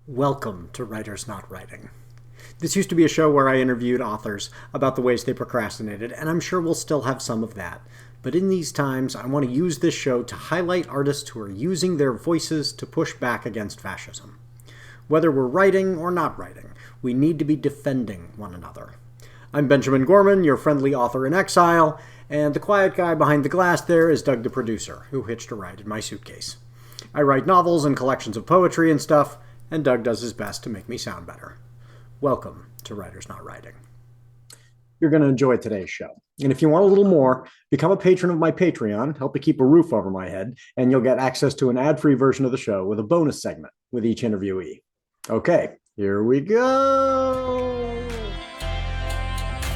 Welcome to Writers Not Writing. This used to be a show where I interviewed authors about the ways they procrastinated, and I'm sure we'll still have some of that. But in these times, I want to use this show to highlight artists who are using their voices to push back against fascism. Whether we're writing or not writing, we need to be defending one another. I'm Benjamin Gorman, your friendly author in exile, and the quiet guy behind the glass there is Doug the producer, who hitched a ride in my suitcase. I write novels and collections of poetry and stuff, and Doug does his best to make me sound better. Welcome to Writers Not Writing. You're going to enjoy today's show. And if you want a little more, become a patron of my Patreon, help me keep a roof over my head, and you'll get access to an ad-free version of the show with a bonus segment with each interviewee. Okay, here we go.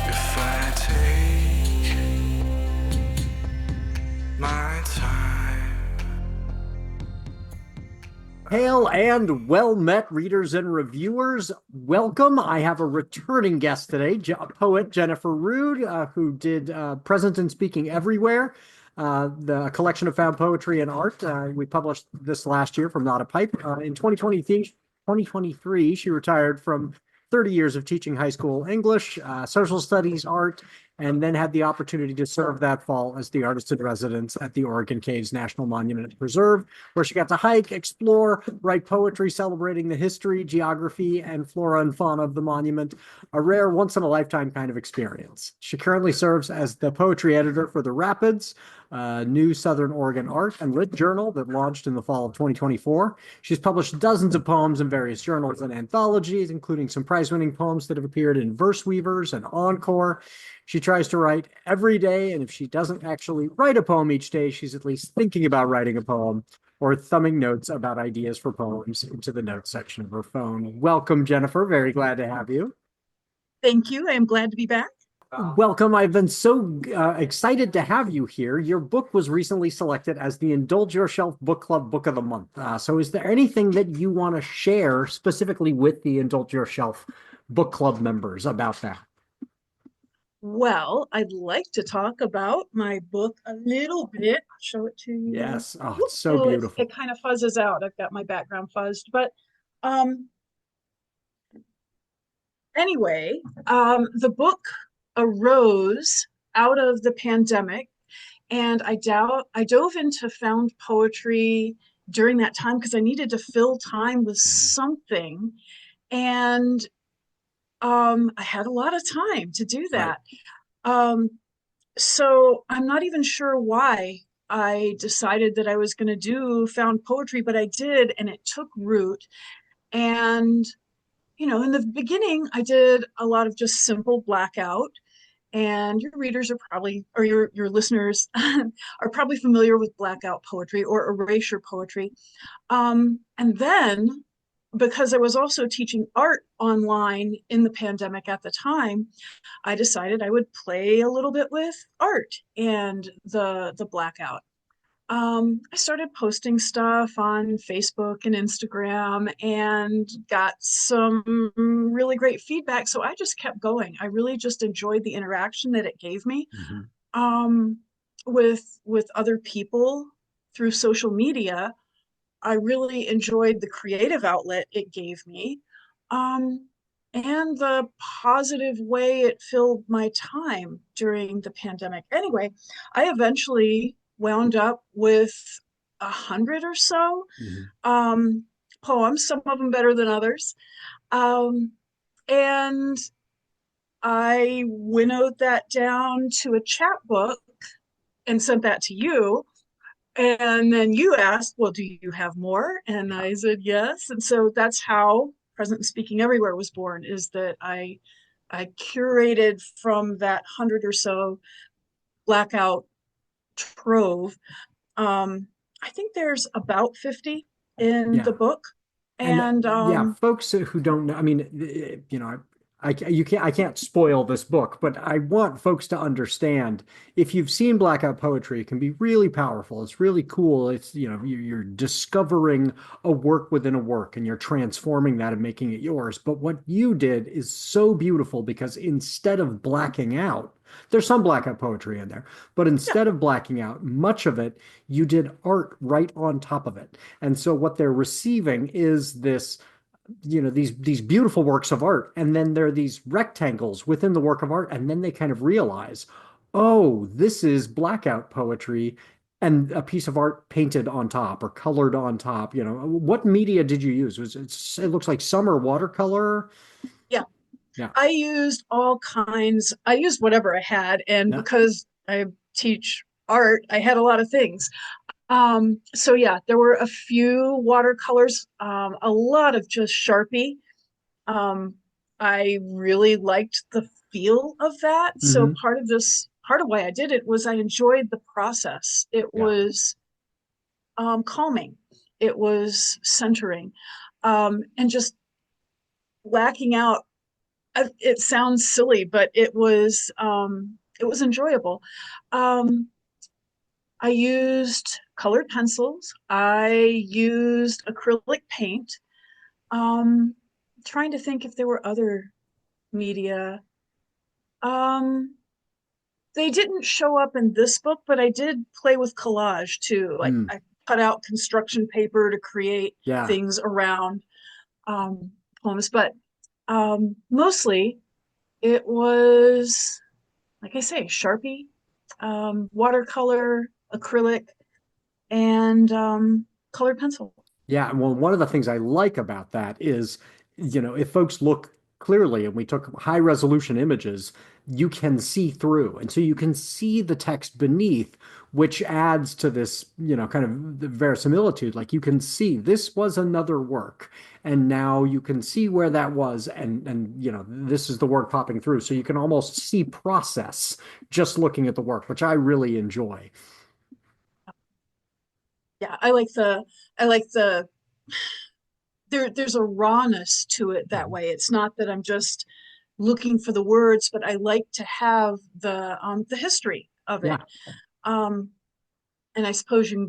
If I take my time. Hail and well-met readers and reviewers. Welcome. I have a returning guest today, poet Jennifer Rood, who did Present and Speaking Everywhere, the collection of found poetry and art. We published this last year from NotAPipe. In 2023, she retired from 30 years of teaching high school English, social studies, art, and then had the opportunity to serve that fall as the artist in residence at the Oregon Caves National Monument and Preserve, where she got to hike, explore, write poetry celebrating the history, geography, and flora and fauna of the monument, a rare once-in-a-lifetime kind of experience. She currently serves as the poetry editor for The Rapids, new Southern Oregon art and lit journal that launched in the fall of 2024. She's published dozens of poems in various journals and anthologies, including some prize-winning poems that have appeared in Verse Weavers and Encore. She tries to write every day, and if she doesn't actually write a poem each day, she's at least thinking about writing a poem or thumbing notes about ideas for poems into the notes section of her phone. Welcome, Jennifer. Very glad to have you. Thank you. I am glad to be back. Welcome. I've been so excited to have you here. Your book was recently selected as the Indulge Yourself Book Club Book of the Month. So is there anything that you want to share specifically with the Indulge Yourself Book Club members about that? Well, I'd like to talk about my book a little bit. I'll show it to you. Yes. Oh, it's so beautiful. It kind of fuzzes out. I've got my background fuzzed. But um, anyway, the book arose out of the pandemic, and I dove into found poetry during that time because I needed to fill time with something. And I had a lot of time to do that. Um, so I'm not even sure why I decided that I was going to do found poetry, but I did, and it took root. And, in the beginning, I did a lot of just simple blackout. And your readers are probably, or your listeners are probably familiar with blackout poetry or erasure poetry. And then because I was also teaching art online in the pandemic at the time, I decided I would play a little bit with art and the blackout. I started posting stuff on Facebook and Instagram and got some really great feedback. So I just kept going. I really just enjoyed the interaction that it gave me with other people through social media. I really enjoyed the creative outlet it gave me, and the positive way it filled my time during the pandemic. Anyway, I eventually wound up with 100 or so poems, some of them better than others. And I winnowed that down to a chapbook and sent that to you. And then you asked, well, do you have more? And I said, yes. And so that's how Present and Speaking Everywhere was born, is that I curated from that 100 or so blackout trove. I think there's about 50 in the book. And yeah, folks who don't know, I mean, I can't spoil this book, but I want folks to understand, if you've seen blackout poetry, it can be really powerful. It's really cool. It's, you're discovering a work within a work and you're transforming that and making it yours. But what you did is so beautiful because instead of blacking out, there's some blackout poetry in there, but instead of blacking out much of it, you did art right on top of it. And so what they're receiving is this these beautiful works of art, and then there are these rectangles within the work of art, and then they kind of realize, oh, this is blackout poetry and a piece of art painted on top or colored on top. What media did you use? It looks like summer watercolor. Yeah, Yeah. I used all kinds. I used whatever I had, and Yeah. because I teach art, I had a lot of things. So yeah, there were a few watercolors, a lot of just Sharpie. Um, I really liked the feel of that. So Hmm. part of why I did it was I enjoyed the process. It Yeah. was calming. It was centering, and just lacking out. It sounds silly, but it was enjoyable. Um, I used colored pencils. I used acrylic paint. Um, Trying to think if there were other media. Um, they didn't show up in this book, but I did play with collage too. Like Mm. I cut out construction paper to create Yeah. things around poems, but mostly it was, like I say, Sharpie, watercolor, acrylic, and colored pencil. Yeah, well, one of the things I like about that is, if folks look clearly and we took high resolution images, you can see through. And so you can see the text beneath, which adds to this, kind of the verisimilitude. Like you can see this was another work. And now you can see where that was, and this is the work popping through. So you can almost see process just looking at the work, which I really enjoy. Yeah, I like the there's a rawness to it that Mhm. way. It's not that I'm just looking for the words, but I like to have the history of it. Yeah. Um, and I suppose you can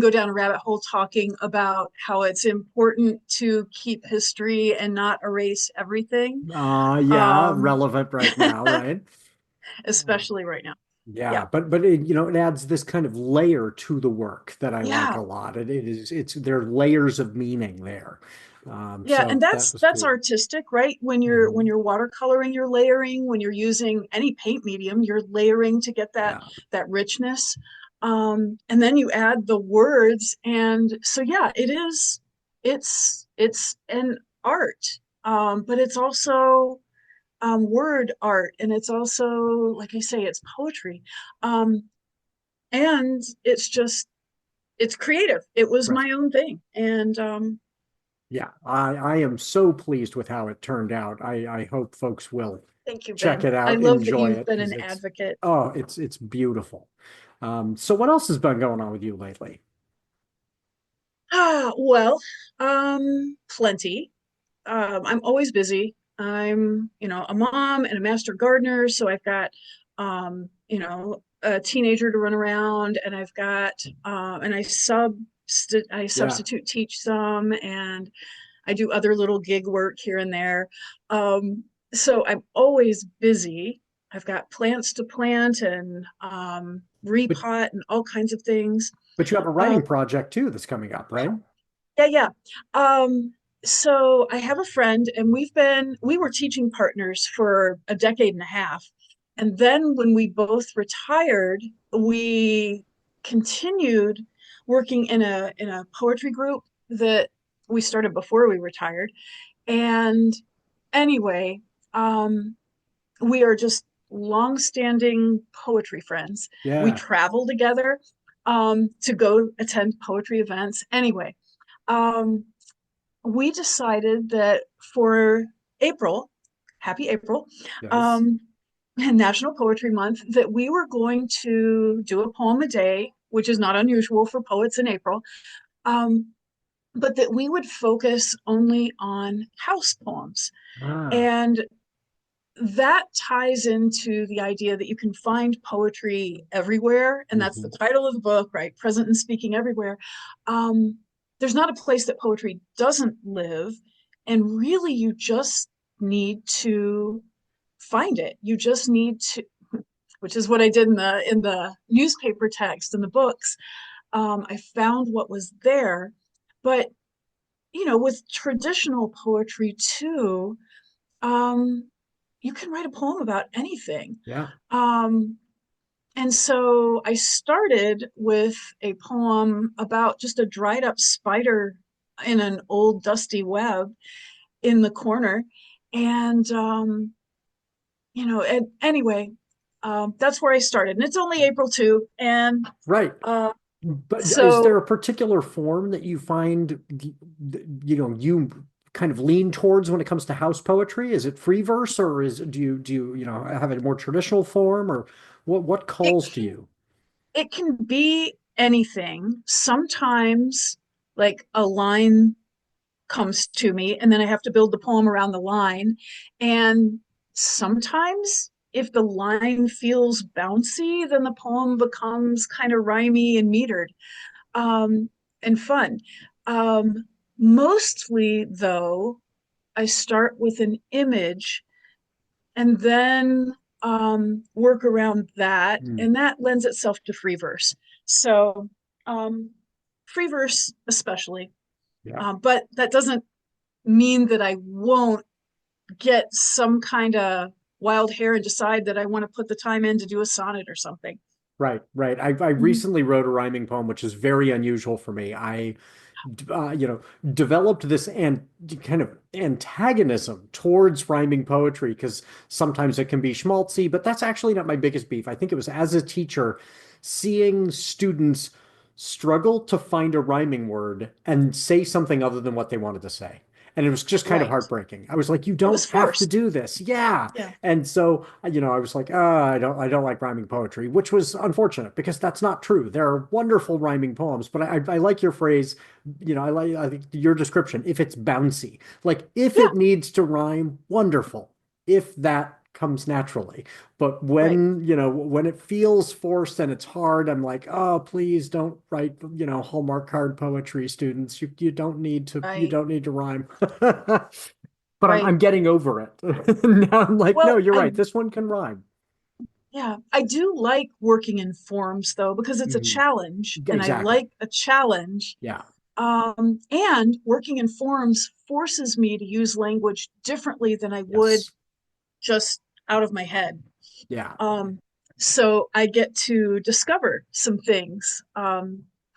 go down a rabbit hole talking about how it's important to keep history and not erase everything. Yeah, Um, relevant right now, right? Especially right now. Yeah. Yeah, but it adds this kind of layer to the work that I like Yeah. a lot. It's there are layers of meaning there. Yeah, and So that was that's cool. artistic, right? When Mhm. you're watercoloring, you're layering. When you're using any paint medium, you're layering to get Yeah. that richness. And then you add the words, and so yeah, it's an art, but it's also word art, and it's also, like I say, it's poetry, and it's creative. It was Right. my own thing, and Yeah. I am so pleased with how it turned out. I hope folks will thank you, check Ben. it I out, love that enjoy you've it been because an advocate. it's beautiful. So what else has been going on with you lately? Well, plenty. I'm always busy. I'm, a mom and a master gardener, so I've got, a teenager to run around, and I've got, and I Yeah. substitute teach some, and I do other little gig work here and there. So I'm always busy. I've got plants to plant and But repot and all kinds of things. but you have a Um, writing project too that's coming up, right? Yeah, yeah. So I have a friend, and we were teaching partners for a decade and a half. And then when we both retired, we continued working in a poetry group that we started before we retired. And anyway, um, we are just long-standing poetry friends. We Yeah. travel together to go attend poetry events. Anyway, um, we decided that for April, happy April, Yes. um, National Poetry Month, that we were going to do a poem a day, which is not unusual for poets in April, um, but that we would focus only on house poems. Ah. And that ties into the idea that you can find poetry everywhere, and that's the Mhm. title of the book, right? Present and speaking everywhere. Um, there's not a place that poetry doesn't live, and really, you just need to find it. You just need to, which is what I did in the newspaper text and the books. I found what was there, but with traditional poetry too, um, you can write a poem about anything. Yeah. Um, and so I started with a poem about just a dried up spider in an old dusty web in the corner. And, and anyway, that's where I started. And it's only April 2. And Right. uh, But is so there a particular form that you find, you kind of lean towards when it comes to house poetry? Is it free verse, or do you have a more traditional form, or what it calls to can you? it can be anything. Sometimes like a line comes to me and then I have to build the poem around the line. And sometimes if the line feels bouncy, then the poem becomes kind of rhymey and metered, um, and fun. Um, Mostly though, I start with an image and then work around that, Hmm. and that lends itself to free verse. So um, free verse especially, Yeah. but that doesn't mean that I won't get some kind of wild hair and decide that I want to put the time in to do a sonnet or something. Right, right. I Mhm. recently wrote a rhyming poem, which is very unusual for me. Developed this and kind of antagonism towards rhyming poetry because sometimes it can be schmaltzy, but that's actually not my biggest beef. I think it was as a teacher, seeing students struggle to find a rhyming word and say something other than what they wanted to say. And it was just kind of Right. heartbreaking. I was like, you It don't was have to forced. do this. Yeah. Yeah. And so, I was like, I don't like rhyming poetry, which was unfortunate because that's not true. There are wonderful rhyming poems, but I like your phrase, I think your description, if it's bouncy, like if Yeah. it needs to rhyme, wonderful. If that comes naturally. But Right. when it feels forced and it's hard, I'm like, oh, please don't write, Hallmark card poetry, students. You Right. don't need to rhyme. But I'm Right. getting over it. Now I'm like, no, Well, you're right. This one can rhyme. I do like working in forms though, because it's a Mhm. challenge and I Exactly. like a challenge. Yeah. And working in forums forces me to use language differently than I would Yes. just out of my head. Yeah. Um, so I get to discover some things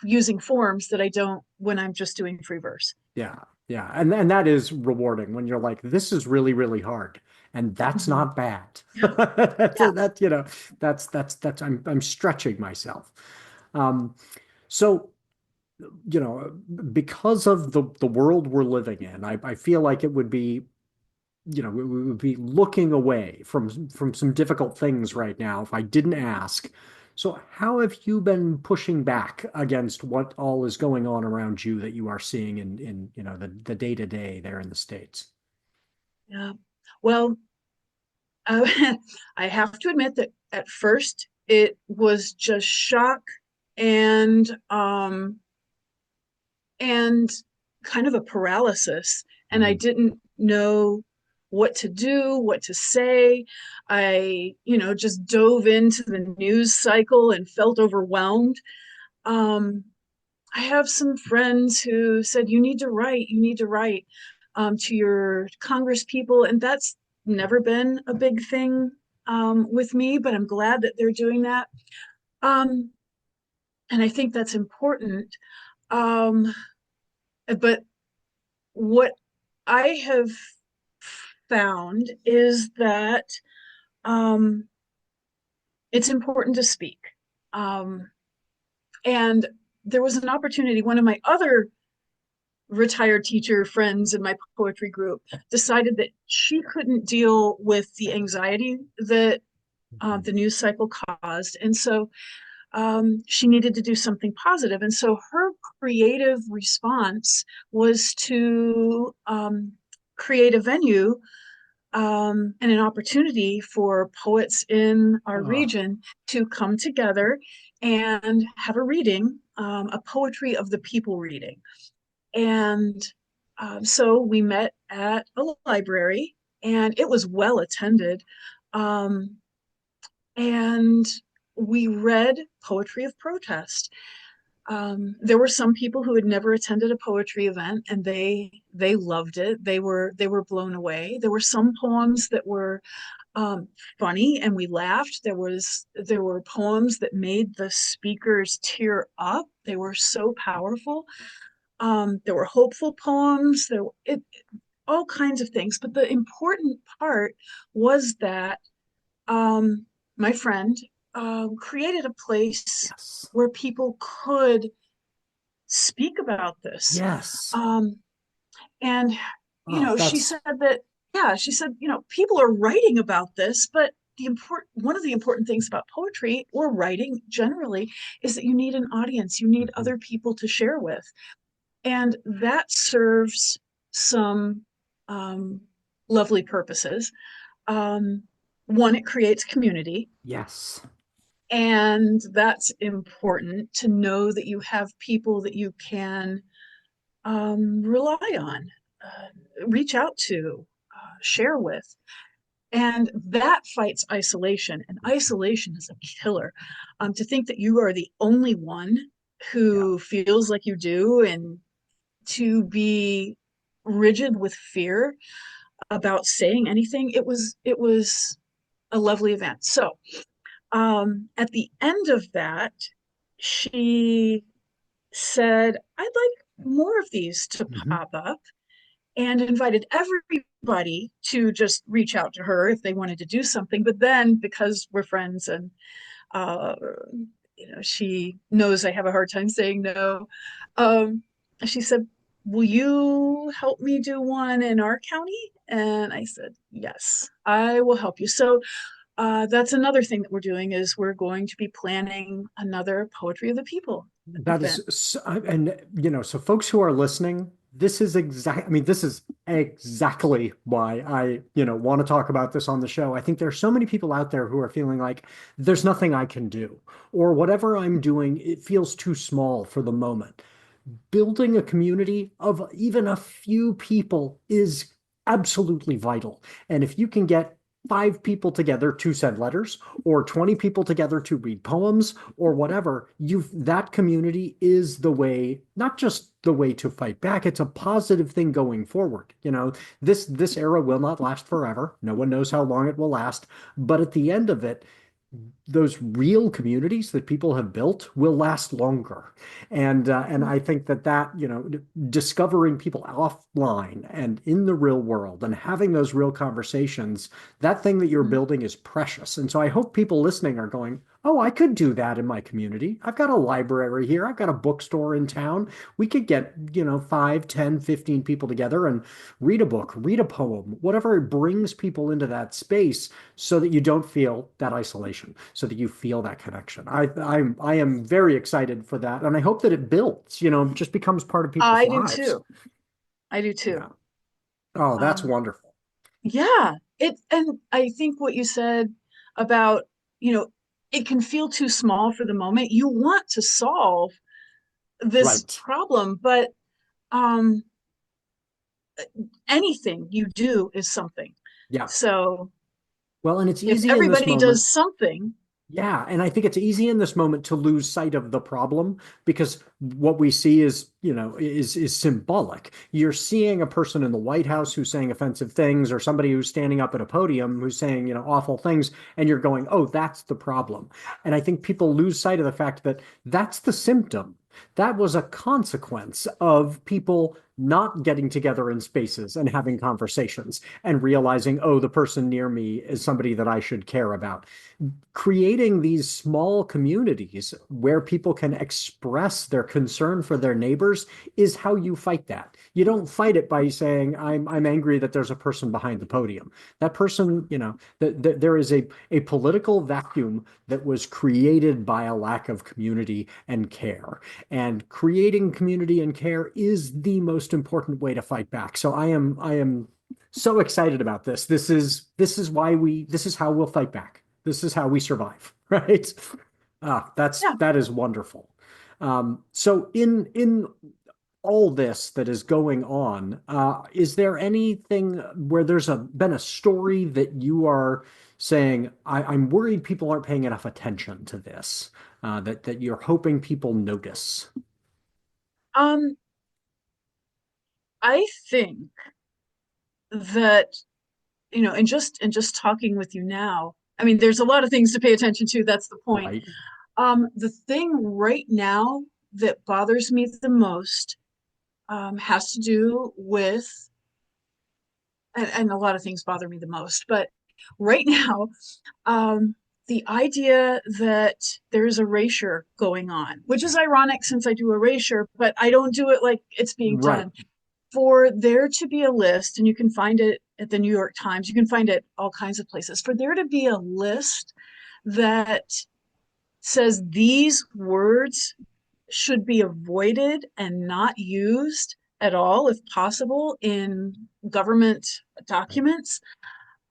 using forms that I don't when I'm just doing free verse. Yeah. Yeah. And that is rewarding when you're like, this is really, really hard. And that's Mhm. not bad. Yeah, That's yeah, that's I'm stretching myself. Um, so because of the world we're living in, I feel like it would be we would be looking away from some difficult things right now if I didn't ask. So how have you been pushing back against what all is going on around you that you are seeing in the day to day there in the States? yeah. Well, uh, I have to admit that at first it was just shock and um, and kind of a paralysis. And I Mhm. didn't know what to do, what to say. I, just dove into the news cycle and felt overwhelmed. Um, I have some friends who said, you need to write to your Congress people. And that's never been a big thing with me, but I'm glad that they're doing that. Um, and I think that's important. Um, but what I have found is that um, it's important to speak. Um, and there was an opportunity, one of my other retired teacher friends in my poetry group decided that she couldn't deal with the anxiety that the news cycle caused. And so she needed to do something positive. And so her creative response was to create a venue and an opportunity for poets in our Oh, region to come together and have a reading, a poetry of the people reading. And so we met at a library, and it was well attended. Um, and we read poetry of protest. There were some people who had never attended a poetry event, and they loved it. They were blown away. There were some poems that were um, funny, and we laughed. There were poems that made the speakers tear up. They were so powerful. There were hopeful poems. All kinds of things. But the important part was that um, my friend created a place Yes. where people could speak about this. Yes. Um, and, Oh, she that's said that, yeah, she said, people are writing about this, but one of the important things about poetry or writing generally is that you need an audience, you need Mhm. other people to share with. And that serves some um, lovely purposes. Um, One, it creates community. Yes. And that's important to know that you have people that you can rely on, reach out to, share with. And that fights isolation. And isolation is a killer. To think that you are the only one Yeah. who feels like you do, and to be rigid with fear about saying anything, it was a lovely event. So at the end of that, she said, I'd like more of these to Mhm. pop up, and invited everybody to just reach out to her if they wanted to do something. But then, because we're friends and uh, she knows I have a hard time saying no, um, she said, will you help me do one in our county? And I said, yes, I will help you. So that's another thing that we're doing, is we're going to be planning another Poetry of the People That event. is, and so folks who are listening, this is exactly why I, want to talk about this on the show. I think there's so many people out there who are feeling like there's nothing I can do, or whatever I'm doing, it feels too small for the moment. Building a community of even a few people is absolutely vital. And if you can get 5 people together to send letters, or 20 people together to read poems, or whatever, that community is the way, not just the way to fight back. It's a positive thing going forward. This era will not last forever. No one knows how long it will last. But at the end of it, those real communities that people have built will last longer. And I think that discovering people offline and in the real world and having those real conversations, that thing that you're building is precious. And so I hope people listening are going, oh, I could do that in my community. I've got a library here. I've got a bookstore in town. We could get, 5, 10, 15 people together and read a book, read a poem, whatever brings people into that space, so that you don't feel that isolation, so that you feel that connection. I am very excited for that, and I hope that it builds, just becomes part of people's I do lives. too. I do Yeah. too. Oh, that's Um, wonderful. yeah, and I think what you said about, you know, it can feel too small for the moment. You want to solve this Right. problem, but um, anything you do is something. Yeah. So Well, and it's if easy in this everybody moment. does something, Yeah, and I think it's easy in this moment to lose sight of the problem, because what we see is symbolic. You're seeing a person in the White House who's saying offensive things, or somebody who's standing up at a podium who's saying, awful things, and you're going, "Oh, that's the problem." And I think people lose sight of the fact that that's the symptom. That was a consequence of people not getting together in spaces and having conversations and realizing, "Oh, the person near me is somebody that I should care about." Creating these small communities where people can express their concern for their neighbors is how you fight that. You don't fight it by saying, I'm angry that there's a person behind the podium. That person, there is a political vacuum that was created by a lack of community and care. And creating community and care is the most important way to fight back. So I am so excited about this. This is how we'll fight back. This is how we survive, right? yeah. That is wonderful. So in all this that is going on, is there anything where there's been a story that you are saying, I'm worried people aren't paying enough attention to this, that you're hoping people notice. Um, I think that, and just talking with you now, I mean, there's a lot of things to pay attention to. That's the point. Right, The thing right now that bothers me the most has to do with, and a lot of things bother me the most, but right now, um, the idea that there's erasure going on, which is ironic since I do erasure, but I don't do it like it's being right, done. For there to be a list, and you can find it at the New York Times, you can find it all kinds of places, for there to be a list that says these words should be avoided and not used at all, if possible, in government right. documents,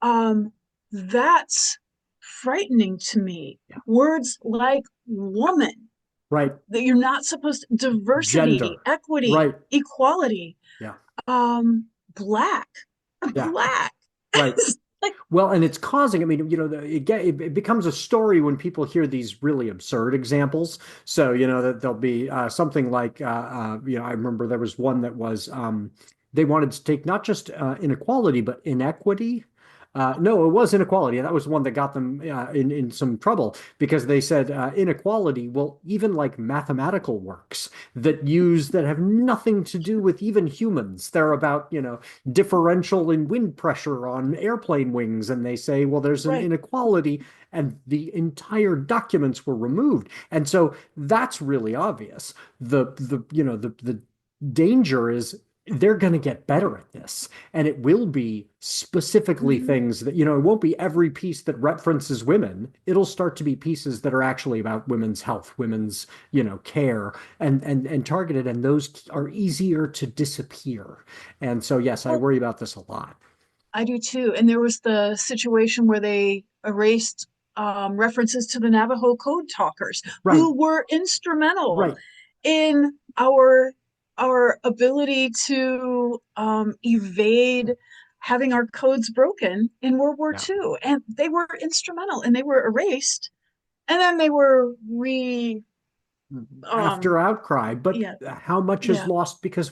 um, that's frightening to me. Yeah, Words like woman, right. that you're not supposed to, diversity, Gender, equity, right. equality, Yeah, um, black, yeah, black. right. Like, Well, and it's causing, I mean, it becomes a story when people hear these really absurd examples. So, that there'll be something like, I remember there was one that was, they wanted to take not just inequality, but inequity. No, it was inequality. And that was one that got them in some trouble because they said inequality, well, even like mathematical works that have nothing to do with even humans. They're about, differential in wind pressure on airplane wings. And they say, well, there's an right. inequality, and the entire documents were removed. And so that's really obvious. The danger is they're going to get better at this. And it will be specifically Mhm. things that, it won't be every piece that references women. It'll start to be pieces that are actually about women's health, women's, care and targeted. And those are easier to disappear. And so, yes, I Well, worry about this a lot. I do too. And there was the situation where they erased references to the Navajo code talkers, Right, who were instrumental right. in our ability to evade having our codes broken in World War Yeah. II. And they were instrumental, and they were erased, and then they were After um outcry, but yeah, how much is yeah, lost because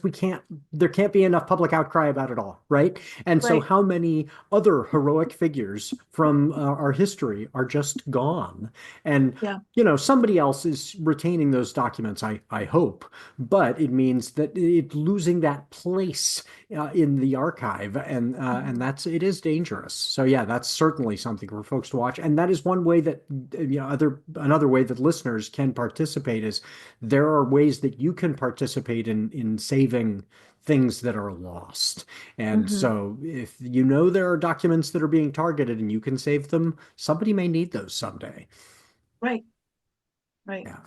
there can't be enough public outcry about it all, right? And so right, how many other heroic figures from our history are just gone? And, yeah, somebody else is retaining those documents, I hope, but it means that it's losing that place in the archive, and mhm, it is dangerous. So yeah, that's certainly something for folks to watch, and that is one way that another way that listeners can participate is there are ways that you can participate in saving things that are lost. And mhm, so if you know there are documents that are being targeted and you can save them, somebody may need those someday. right, right. Yeah,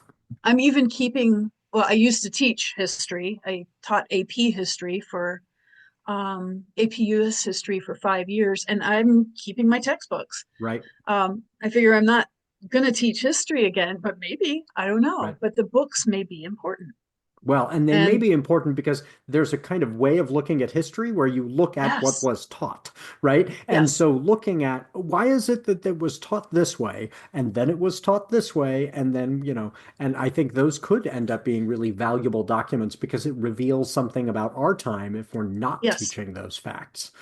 I'm even keeping, well, I used to teach history. I taught AP history for AP US history for 5 years, and I'm keeping my textbooks. right, I figure I'm not going to teach history again, but maybe, I don't know, right. but the books may be important. Well, and they may And be important because there's a kind of way of looking at history where you look at what yes, was taught, right? And yes, so looking at why is it that it was taught this way, and then it was taught this way, and then, and I think those could end up being really valuable documents because it reveals something about our time if we're not yes, teaching those facts.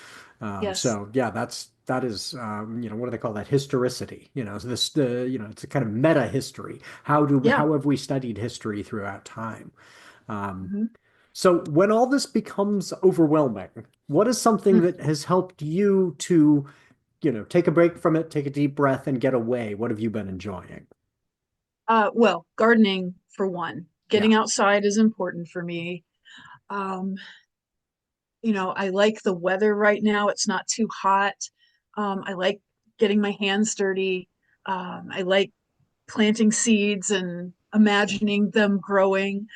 yes, So yeah, that is, what do they call that? Historicity. It's a kind of meta history. yeah. How have we studied history throughout time? Um, Mhm. so when all this becomes overwhelming, what is something Mm. that has helped you to, take a break from it, take a deep breath, and get away? What have you been enjoying? Well, gardening for one. Yeah, Getting outside is important for me. Um, I like the weather right now. It's not too hot. I like getting my hands dirty. I like planting seeds and imagining them growing.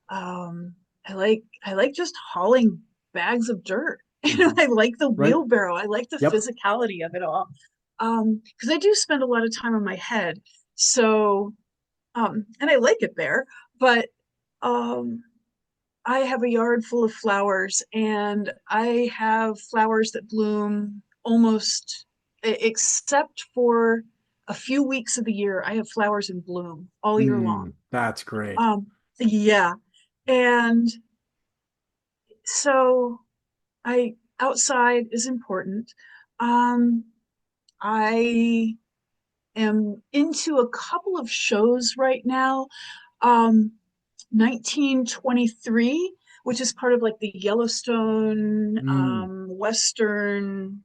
Um, I like just hauling bags of dirt. hmm, I like the right. wheelbarrow. I like the Yep. physicality of it all. Because I do spend a lot of time on my head. So, and I like it there, but um I have a yard full of flowers, and I have flowers that bloom almost except for a few weeks of the year, I have flowers in bloom all year long. That's great. Um, yeah. And so I outside is important. Um, I am into a couple of shows right now. Um, 1923, which is part of like the Yellowstone Mm, Western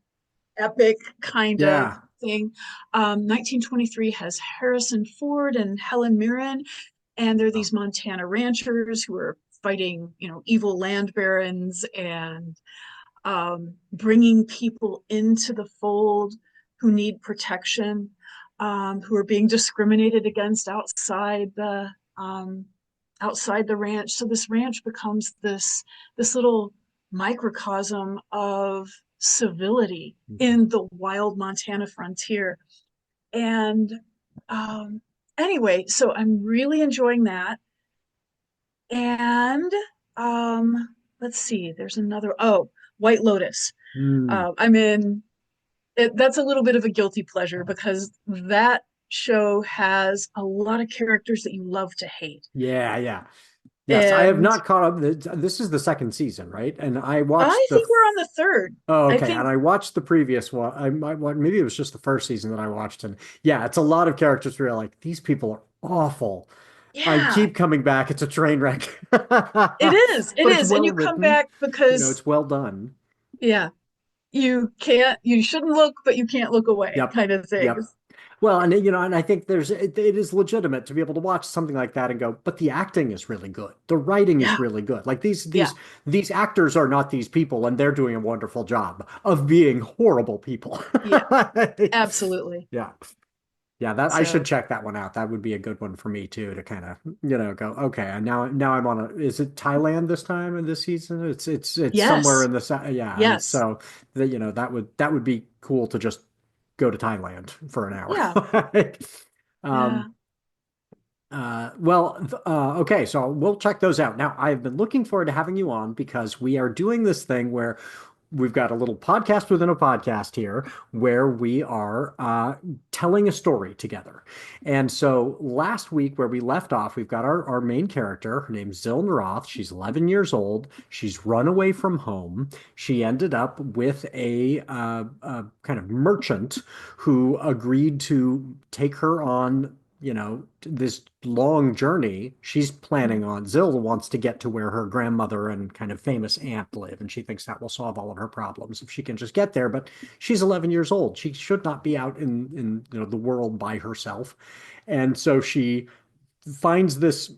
epic kind of yeah. thing. 1923 has Harrison Ford and Helen Mirren, and they're Oh, these Montana ranchers who are fighting, evil land barons and bringing people into the fold who need protection, who are being discriminated against um, outside the ranch. So this ranch becomes this little microcosm of civility mhm. in the wild Montana frontier. And um, anyway, so I'm really enjoying that. And let's see, there's another, oh, White Lotus. Mm, I'm in it. That's a little bit of a guilty pleasure because that show has a lot of characters that you love to hate. yeah, yeah. Yes, I have And not caught up. This is the second season, right? And I I watched the think we're on the third. Oh, I okay. And think, I watched the previous one. Maybe it was just the first season that I watched. And yeah, it's a lot of characters where you're like, these people are awful. I yeah, keep coming back. It's a train wreck. it But is. It it's is. And well you come written. back because, It's well done. yeah, you shouldn't look, but you can't look away Yep. kind of Yep. things. Well, and and I think it is legitimate to be able to watch something like that and go, but the acting is really good. The writing is Yeah, really good. Like these yeah, these these actors are not these people, and they're doing a wonderful job of being horrible people. yeah, absolutely. Yeah. Yeah, that I should So, check that one out. That would be a good one for me too to kind of, go, okay, and now I'm on is it Thailand this time in this season? It's somewhere yes, in the yeah, and yes, so that would be cool to just go to Thailand for an yeah, hour. yeah. Um, okay, so we'll check those out. Now, I've been looking forward to having you on because we are doing this thing where we've got a little podcast within a podcast here where we are telling a story together. And so last week, where we left off, we've got our main character. Her name's Ziln Roth. She's 11 years old. She's run away from home. She ended up with a kind of merchant who agreed to take her on this long journey. She's planning Mm, on, Zilda wants to get to where her grandmother and kind of famous aunt live, and she thinks that will solve all of her problems if she can just get there. But she's 11 years old. She should not be out in the world by herself. And so she finds this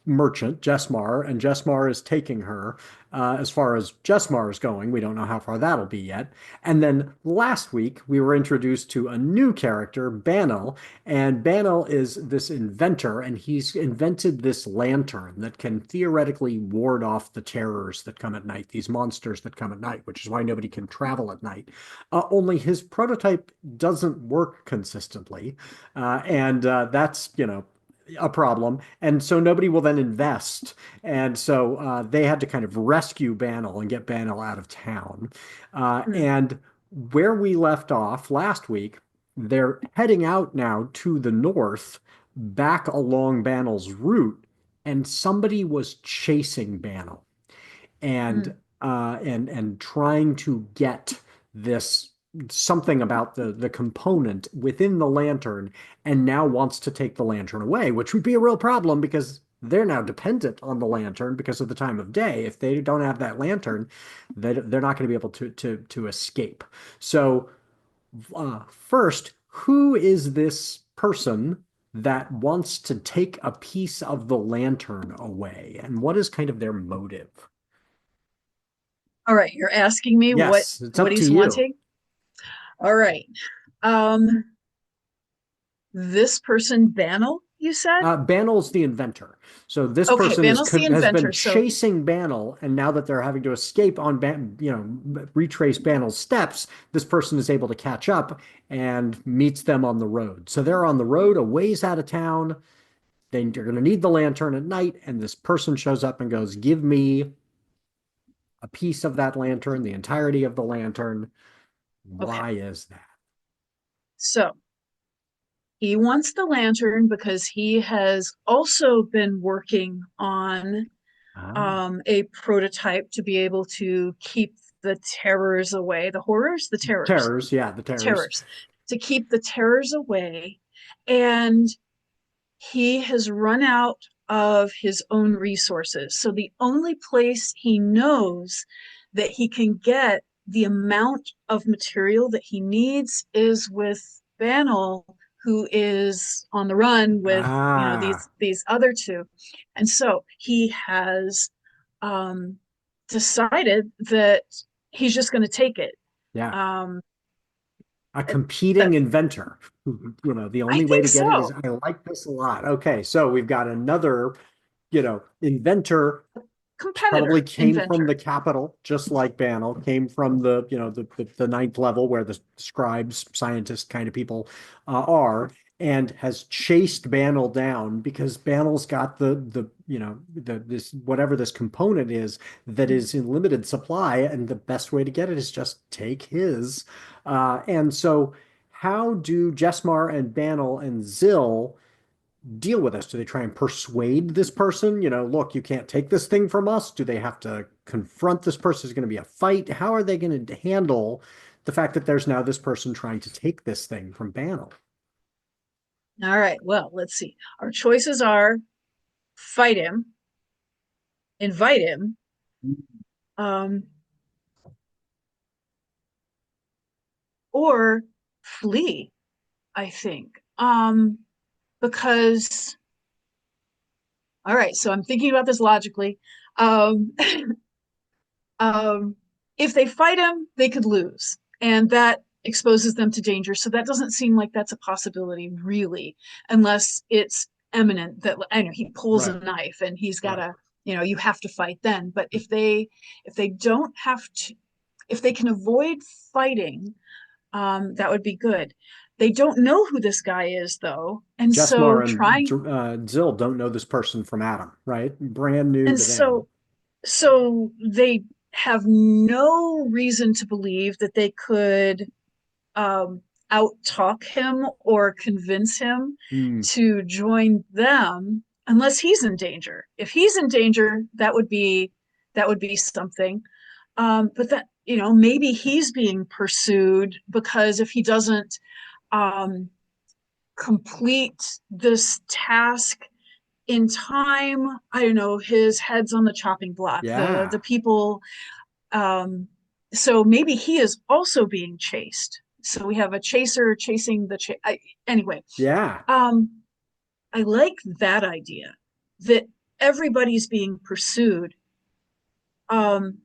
merchant, Jesmar, and Jesmar is taking her as far as Jesmar is going. We don't know how far that'll be yet. And then last week, we were introduced to a new character, Banel, and Banel is this inventor, and he's invented this lantern that can theoretically ward off the terrors that come at night, these monsters that come at night, which is why nobody can travel at night. Only his prototype doesn't work consistently, and that's, a problem. And so nobody will then invest. And so they had to kind of rescue Banel and get Banel out of town. mm, And where we left off last week, they're heading out now to the north, back along Banel's route, and somebody was chasing Banel and mm. and trying to get this something about the component within the lantern and now wants to take the lantern away, which would be a real problem because they're now dependent on the lantern because of the time of day. If they don't have that lantern, they're not going to be able to escape. So first, who is this person that wants to take a piece of the lantern away, and what is kind of their motive? All right, you're asking me what Yes, it's what up to he's you. wanting. All right. Um, this person, Banel, you said? Banel's the inventor. So this Okay, person Banel's the has been inventor. So, chasing Banel, and now that they're having to escape on retrace Banel's steps, this person is able to catch up and meets them on the road. So they're on the road a ways out of town. They're going to need the lantern at night, and this person shows up and goes, "Give me a piece of that lantern, the entirety of the lantern." okay. Why is that? So he wants the lantern because he has also been working on Ah, a prototype to be able to keep the terrors away, the horrors, the terrors, terrors. Yeah, the terrors. terrors, to keep the terrors away. And he has run out of his own resources. So the only place he knows that he can get the amount of material that he needs is with Banel, who is on the run with, Ah, these other two. And so he has um, decided that he's just going to take it. yeah. Um, A but competing inventor. The I only way think to get it is so. I like this a lot. Okay, so we've got another, inventor probably Competitor, came from inventor. the capital, just like Banel, came from the ninth level where the scribes, scientists kind of people are, and has chased Banel down because Banel's got this whatever this component is that is in limited supply, and the best way to get it is just take his. And so, how do Jesmar and Banel and Zill deal with this? Do they try and persuade this person, look, you can't take this thing from us? Do they have to confront this person? Is going to be a fight? How are they going to handle the fact that there's now this person trying to take this thing from Banel? All right, well, let's see. Our choices are fight him, invite him, um, or flee, I think. Because, all right, so I'm thinking about this logically. Um, um, if they fight him, they could lose, and that exposes them to danger. So that doesn't seem like that's a possibility, really, unless it's imminent that I know he pulls Right, a knife and he's got right. to, you have to fight then. But if they don't have to, if they can avoid fighting, that would be good. They don't know who this guy is, though, and so Jesmar and Zill don't know this person from Adam, right? Brand new and to them. so so they have no reason to believe that they could out talk him or convince him Hmm. to join them unless he's in danger. If he's in danger, that would be something. But that maybe he's being pursued because if he doesn't um, complete this task in time, I don't know, his head's on the chopping block. The Yeah, people, um, so maybe he is also being chased. So we have a chaser chasing the anyway. yeah, Um, I like that idea that everybody's being pursued, um,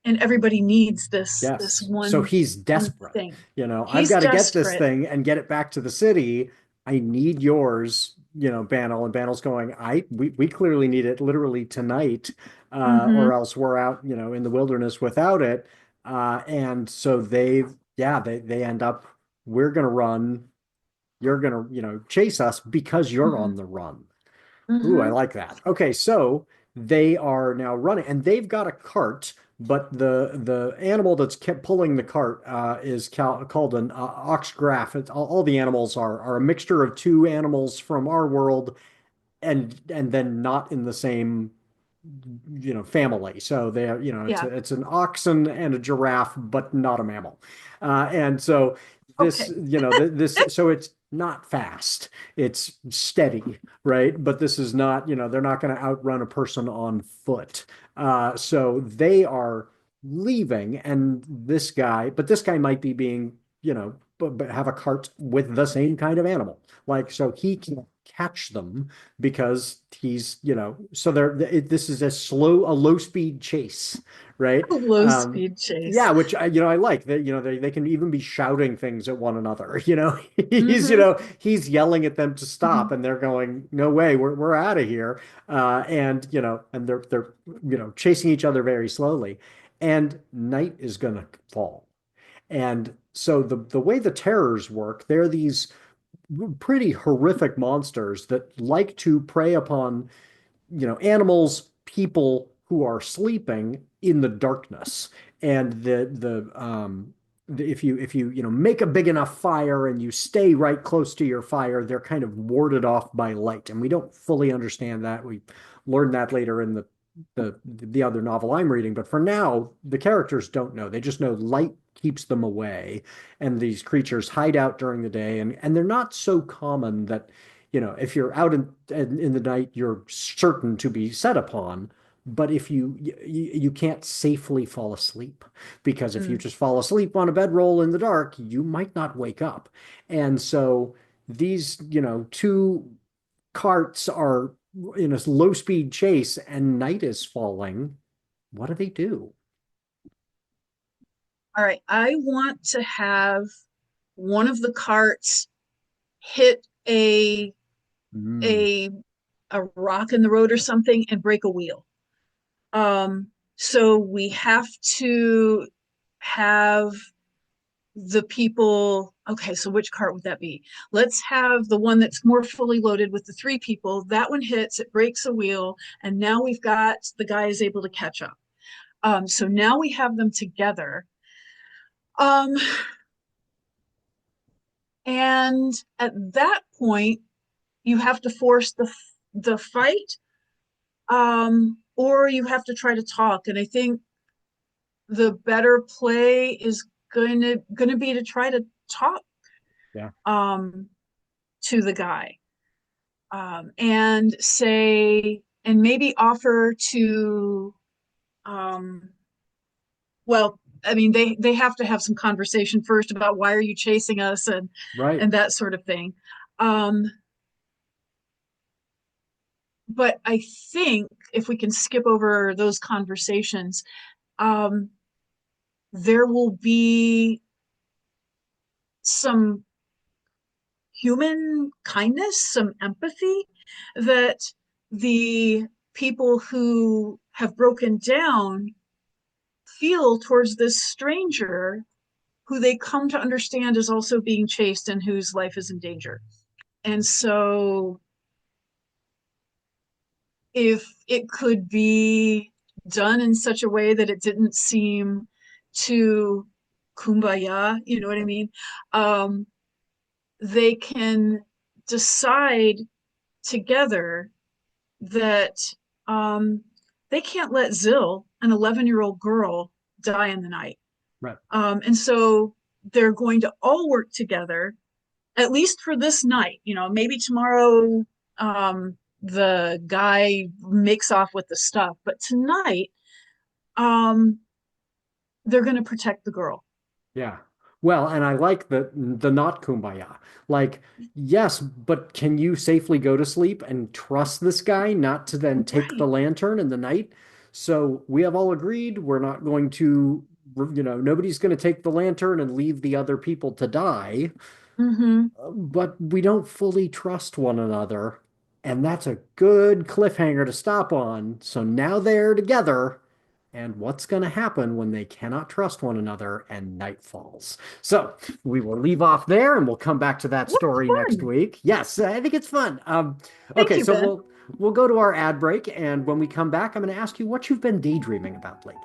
and everybody needs this yes. So he's one desperate. thing. I've He's got to get this desperate. thing and get it back to the city. I need yours, Banel. And Banel's going, we clearly need it literally tonight, or Mm-hmm. else we're out, in the wilderness without it. And so they end up, we're gonna run, you're gonna, chase us because you're Mm-hmm. on the run. Ooh, I Mm-hmm. like that. Okay, so they are now running, and they've got a cart, but the animal that's kept pulling the cart is called an ox graff. All the animals are a mixture of two animals from our world, and then not in the same family. So they're, Yeah. it's an oxen and a giraffe, but not a mammal. And so this, Okay. so it's not fast. It's steady, right? But this is not, they're not going to outrun a person on foot. So they are leaving, and this guy might be being, but have a cart with the same kind of animal. Like, so he can catch them because he's, so this is a low speed chase, right? Low speed chase. Yeah, which I like that, they can even be shouting things at one another, Mm-hmm. he's yelling at them to stop, Mm-hmm. and they're going, no way, we're out of here. And, and they're, chasing each other very slowly, and night is gonna fall. And so the way the terrors work, they're these pretty horrific monsters that like to prey upon, animals, people who are sleeping in the darkness. And if you make a big enough fire and you stay right close to your fire, they're kind of warded off by light. And we don't fully understand that. We learn that later in the other novel I'm reading. But for now, the characters don't know. They just know light keeps them away. And these creatures hide out during the day, and they're not so common that, if you're out in the night, you're certain to be set upon. But if you can't safely fall asleep, because if you just fall asleep on a bedroll in the dark, you might not wake up. And so these, two carts are in a low speed chase and night is falling. What do they do? All right, I want to have one of the carts hit Mm, a a rock in the road or something and break a wheel. So we have to have the people. Okay, so which cart would that be? Let's have the one that's more fully loaded with the three people. That one hits, it breaks a wheel, and now we've got the guy is able to catch up. So now we have them together. Um, and at that point, you have to force the fight, or you have to try to talk. And I think the better play is gonna be to try to talk yeah, um, to the guy, and say, and maybe offer to, um, well, I mean, they have to have some conversation first about why are you chasing us, right. and that sort of thing. Um, but I think if we can skip over those conversations, um, there will be some human kindness, some empathy that the people who have broken down feel towards this stranger who they come to understand is also being chased and whose life is in danger. And so if it could be done in such a way that it didn't seem too kumbaya, you know what I mean? Um, they can decide together that, um, they can't let Zill, an 11-year-old girl, die in the night. Right. And so they're going to all work together, at least for this night. Maybe tomorrow, the guy makes off with the stuff, but tonight, um, they're going to protect the girl. Yeah. Well, and I like the not kumbaya. Like, yes, but can you safely go to sleep and trust this guy not to then take the Right. lantern in the night? So we have all agreed we're not going to, nobody's going to take the lantern and leave the other people to die, Mm-hmm. but we don't fully trust one another. And that's a good cliffhanger to stop on. So now they're together. And what's going to happen when they cannot trust one another and night falls? So we will leave off there and we'll come back to that What story next fun. week. Yes, I think it's fun. Thank Okay, you, so Ben. we'll go to our ad break, and when we come back, I'm going to ask you what you've been daydreaming about lately.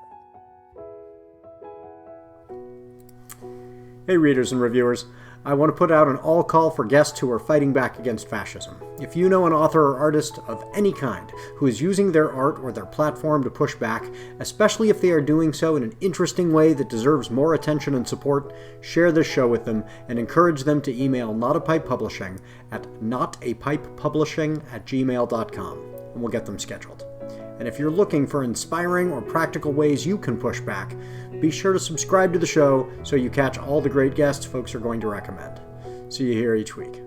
Hey, readers and reviewers. I want to put out an all call for guests who are fighting back against fascism. If you know an author or artist of any kind who is using their art or their platform to push back, especially if they are doing so in an interesting way that deserves more attention and support, share this show with them and encourage them to email NotAPipePublishing at NotAPipePublishing@gmail.com, and we'll get them scheduled. And if you're looking for inspiring or practical ways you can push back, be sure to subscribe to the show so you catch all the great guests folks are going to recommend. See you here each week.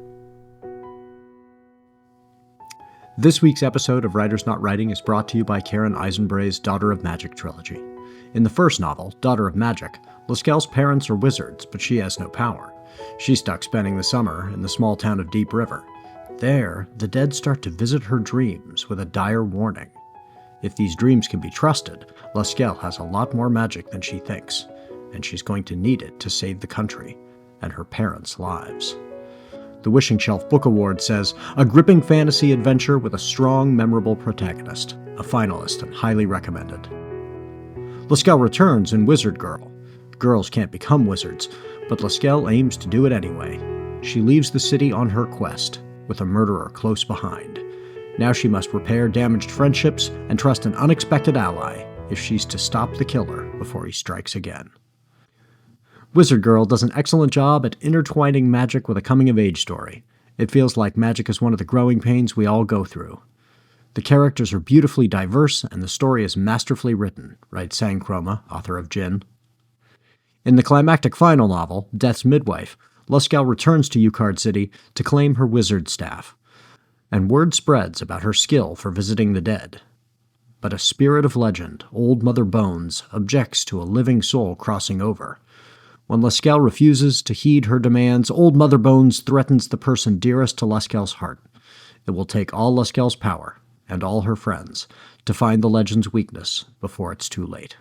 This week's episode of Writers Not Writing is brought to you by Karen Eisenbray's Daughter of Magic trilogy. In the first novel, Daughter of Magic, Lascell's parents are wizards, but she has no power. She's stuck spending the summer in the small town of Deep River. There, the dead start to visit her dreams with a dire warning. If these dreams can be trusted, Lascell has a lot more magic than she thinks, and she's going to need it to save the country and her parents' lives. The Wishing Shelf Book Award says, a gripping fantasy adventure with a strong, memorable protagonist, a finalist and highly recommended. Lascell returns in Wizard Girl. Girls can't become wizards, but Lascelles aims to do it anyway. She leaves the city on her quest, with a murderer close behind. Now she must repair damaged friendships and trust an unexpected ally if she's to stop the killer before he strikes again. Wizard Girl does an excellent job at intertwining magic with a coming-of-age story. It feels like magic is one of the growing pains we all go through. The characters are beautifully diverse, and the story is masterfully written, writes Sang Chroma, author of Jinn. In the climactic final novel, Death's Midwife, Lascelles returns to Ucard City to claim her wizard staff, and word spreads about her skill for visiting the dead. But a spirit of legend, Old Mother Bones, objects to a living soul crossing over. When Lascelles refuses to heed her demands, Old Mother Bones threatens the person dearest to Lascelles' heart. It will take all Lascelles' power, and all her friends, to find the legend's weakness before it's too late.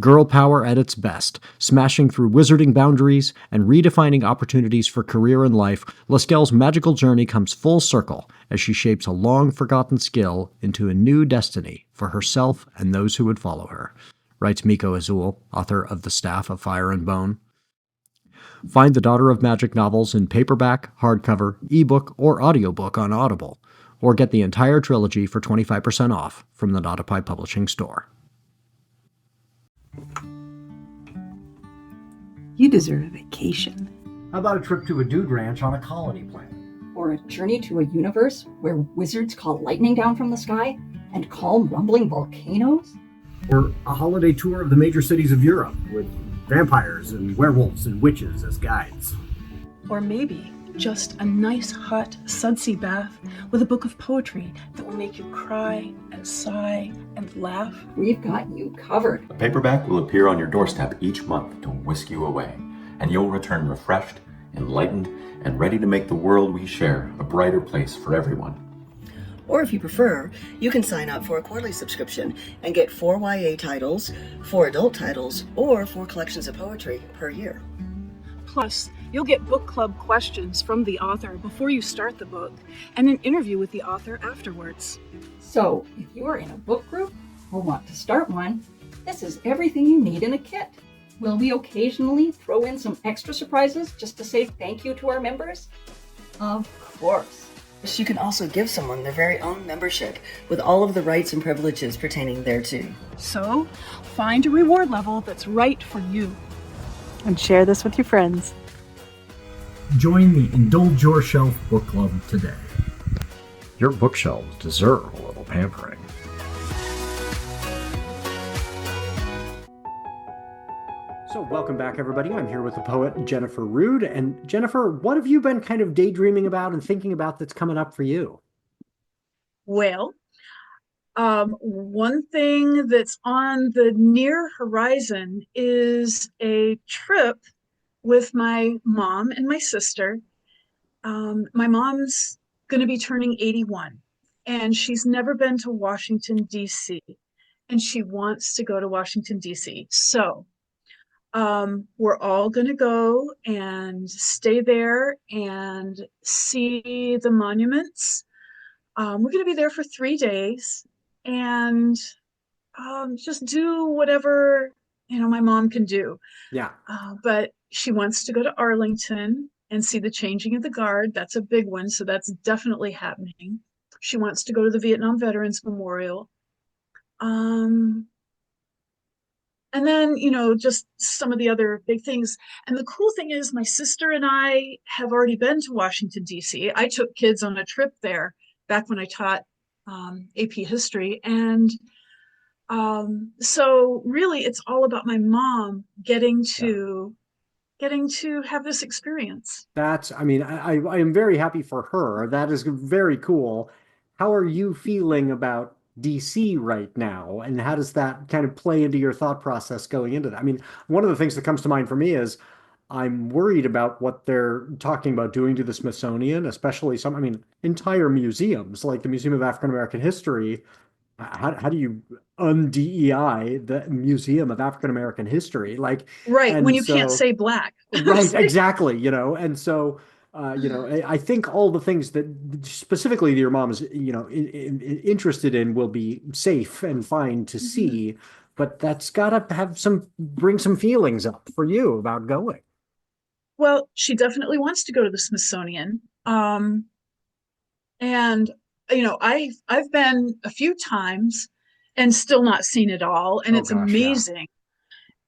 Girl power at its best, smashing through wizarding boundaries and redefining opportunities for career and life, Lascelles' magical journey comes full circle as she shapes a long-forgotten skill into a new destiny for herself and those who would follow her, writes Miko Azul, author of The Staff of Fire and Bone. Find the Daughter of Magic novels in paperback, hardcover, ebook, or audiobook on Audible, or get the entire trilogy for 25% off from the NotAPipePublishing store. You deserve a vacation. How about a trip to a dude ranch on a colony planet? Or a journey to a universe where wizards call lightning down from the sky and calm rumbling volcanoes? Or a holiday tour of the major cities of Europe with vampires and werewolves and witches as guides. Or maybe just a nice hot sudsy bath with a book of poetry that will make you cry and sigh and laugh. We've got you covered. A paperback will appear on your doorstep each month to whisk you away, and you'll return refreshed, enlightened, and ready to make the world we share a brighter place for everyone. Or if you prefer, you can sign up for a quarterly subscription and get 4 YA titles, 4 adult titles, or 4 collections of poetry per year. Plus, you'll get book club questions from the author before you start the book and an interview with the author afterwards. So, if you are in a book group or want to start one, this is everything you need in a kit. Will we occasionally throw in some extra surprises just to say thank you to our members? Of course. You can also give someone their very own membership with all of the rights and privileges pertaining thereto. So, find a reward level that's right for you. And share this with your friends. Join the Indulge Your Shelf book club today. Your bookshelves deserve a little pampering. So welcome back, everybody. I'm here with the poet Jennifer Rood. And Jennifer, what have you been kind of daydreaming about and thinking about that's coming up for you? Well, one thing that's on the near horizon is a trip with my mom and my sister. My mom's going to be turning 81, and she's never been to Washington, D.C., and she wants to go to Washington, D.C. So we're all going to go and stay there and see the monuments. We're going to be there for 3 days and just do whatever, my mom can do. Yeah. But she wants to go to Arlington and see the changing of the guard. That's a big one, so that's definitely happening. She wants to go to the Vietnam Veterans Memorial. And then, just some of the other big things. And the cool thing is my sister and I have already been to Washington, D.C. I took kids on a trip there back when I taught AP history. And so really it's all about my mom getting to have this experience. I am very happy for her. That is very cool. How are you feeling about DC right now? And how does that kind of play into your thought process going into that? I mean, one of the things that comes to mind for me is I'm worried about what they're talking about doing to the Smithsonian, especially entire museums like the Museum of African American History. How do you un-DEI the Museum of African American History? Right, when you can't say black. Right, exactly, and so I think all the things that specifically your mom is interested in will be safe and fine to see, but that's got to bring some feelings up for you about going. Well, she definitely wants to go to the Smithsonian. And I've been a few times and still not seen it all, and Oh it's gosh, yeah. amazing.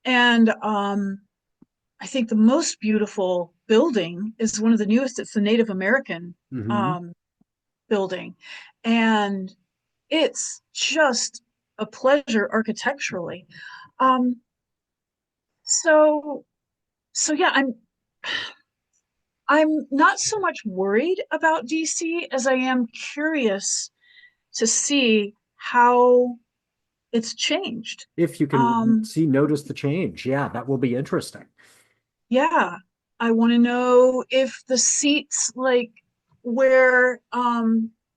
And I think the most beautiful building is one of the newest. It's the Native American Hmm. um, building, and it's just a pleasure architecturally. Um, so so yeah, I'm not so much worried about DC as I am curious to see how it's changed. If you can Um, notice the change, yeah, that will be interesting. yeah, I want to know if the seats, like where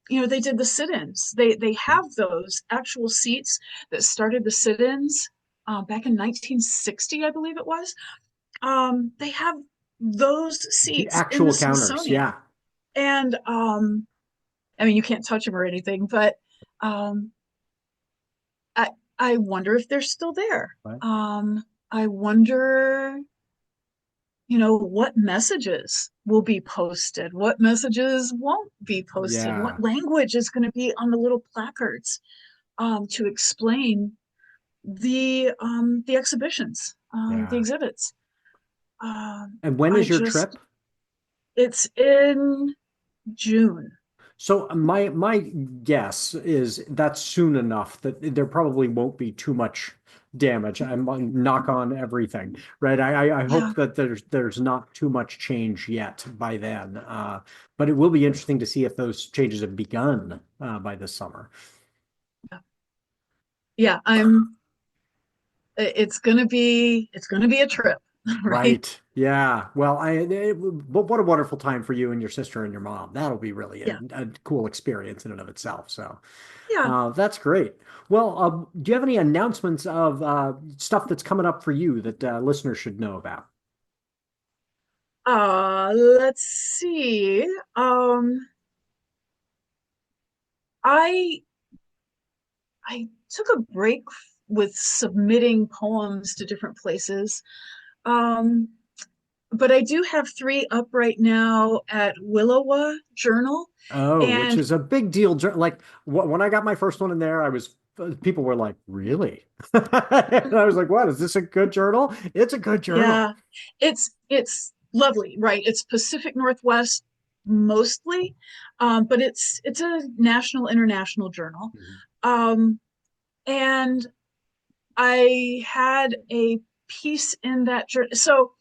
they did the sit-ins, they have those actual seats that started the sit-ins back in 1960, I believe it was. They have those The seats in the actual counters, Smithsonian. yeah. And I mean, you can't touch them or anything, but um, I I wonder if they're still there. Right. I wonder, what messages will be posted, what messages won't be posted, Yeah, what language is going to be on the little placards to explain the exhibitions, the yeah. exhibits. And when I is your just trip? It's in June. So my guess is that's soon enough that there probably won't be too much damage. I'm on knock on everything, right? I Yeah. hope that there's not too much change yet by then. But it will be interesting to see if those changes have begun by this summer. Yeah, it's gonna be a trip, right? Right. Yeah. Well, but what a wonderful time for you and your sister and your mom. That'll be really Yeah. a cool experience in and of itself. So. Yeah. That's great. Well, do you have any announcements of stuff that's coming up for you that listeners should know about? Let's see. Um, I I took a break with submitting poems to different places. Um, but I do have three up right now at Willowa Journal. Oh, which And is a big deal. Like when I got my first one in there, people were like, "Really?" And I was like, "What? Is this a good journal? It's a good journal." yeah, it's lovely, right? It's Pacific Northwest mostly, but it's a national, international journal. Mhm. Um, and I had a piece in that journal. So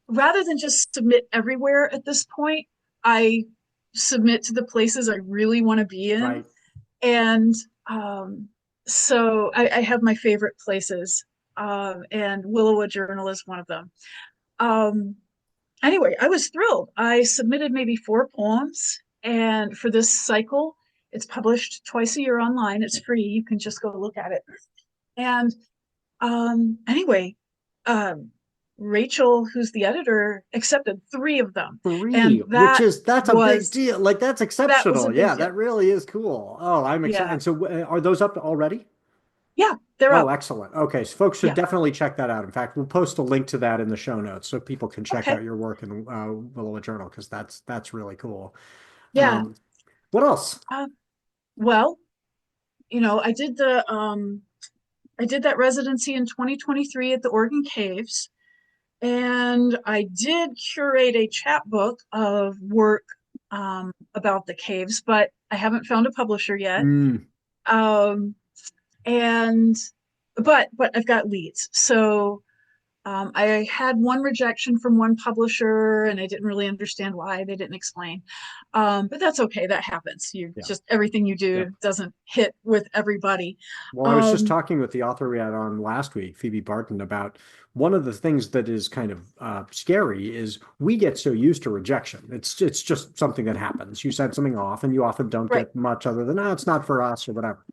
rather than just submit everywhere at this point, I submit to the places I really want to be in. Right. And so I have my favorite places, and Willowa Journal is one of them. Um, anyway, I was thrilled. I submitted maybe four poems, and for this cycle, it's published twice a year online. It's free. You can just go look at it. And anyway, um, Rachel, who's the editor, accepted three of them, Three, and that's a big was deal. Like that's that was a exceptional. big Yeah, deal. that really is cool. Oh, I'm excited. Yeah, And so, are those up already? yeah, they're Oh, up. excellent. Okay, so folks should Yeah, definitely check that out. In fact, we'll post a link to that in the show notes so people can check okay, out your work in Willow Journal because that's really cool. yeah. Um, what else? Uh, well, I did that residency in 2023 at the Oregon Caves, and I did curate a chapbook of work about the caves, but I haven't found a publisher yet. Mm, Um, and but I've got leads. So I had one rejection from one publisher, and I didn't really understand why. They didn't explain. But that's okay. That happens. You yeah. just everything you do Yep. doesn't hit with everybody. Well, I was just Um, talking with the author we had on last week, Phoebe Barton, about one of the things that is kind of scary is we get so used to rejection. It's just something that happens. You send something off, and you often don't right. get much other than, "Oh, it's not for us," or whatever.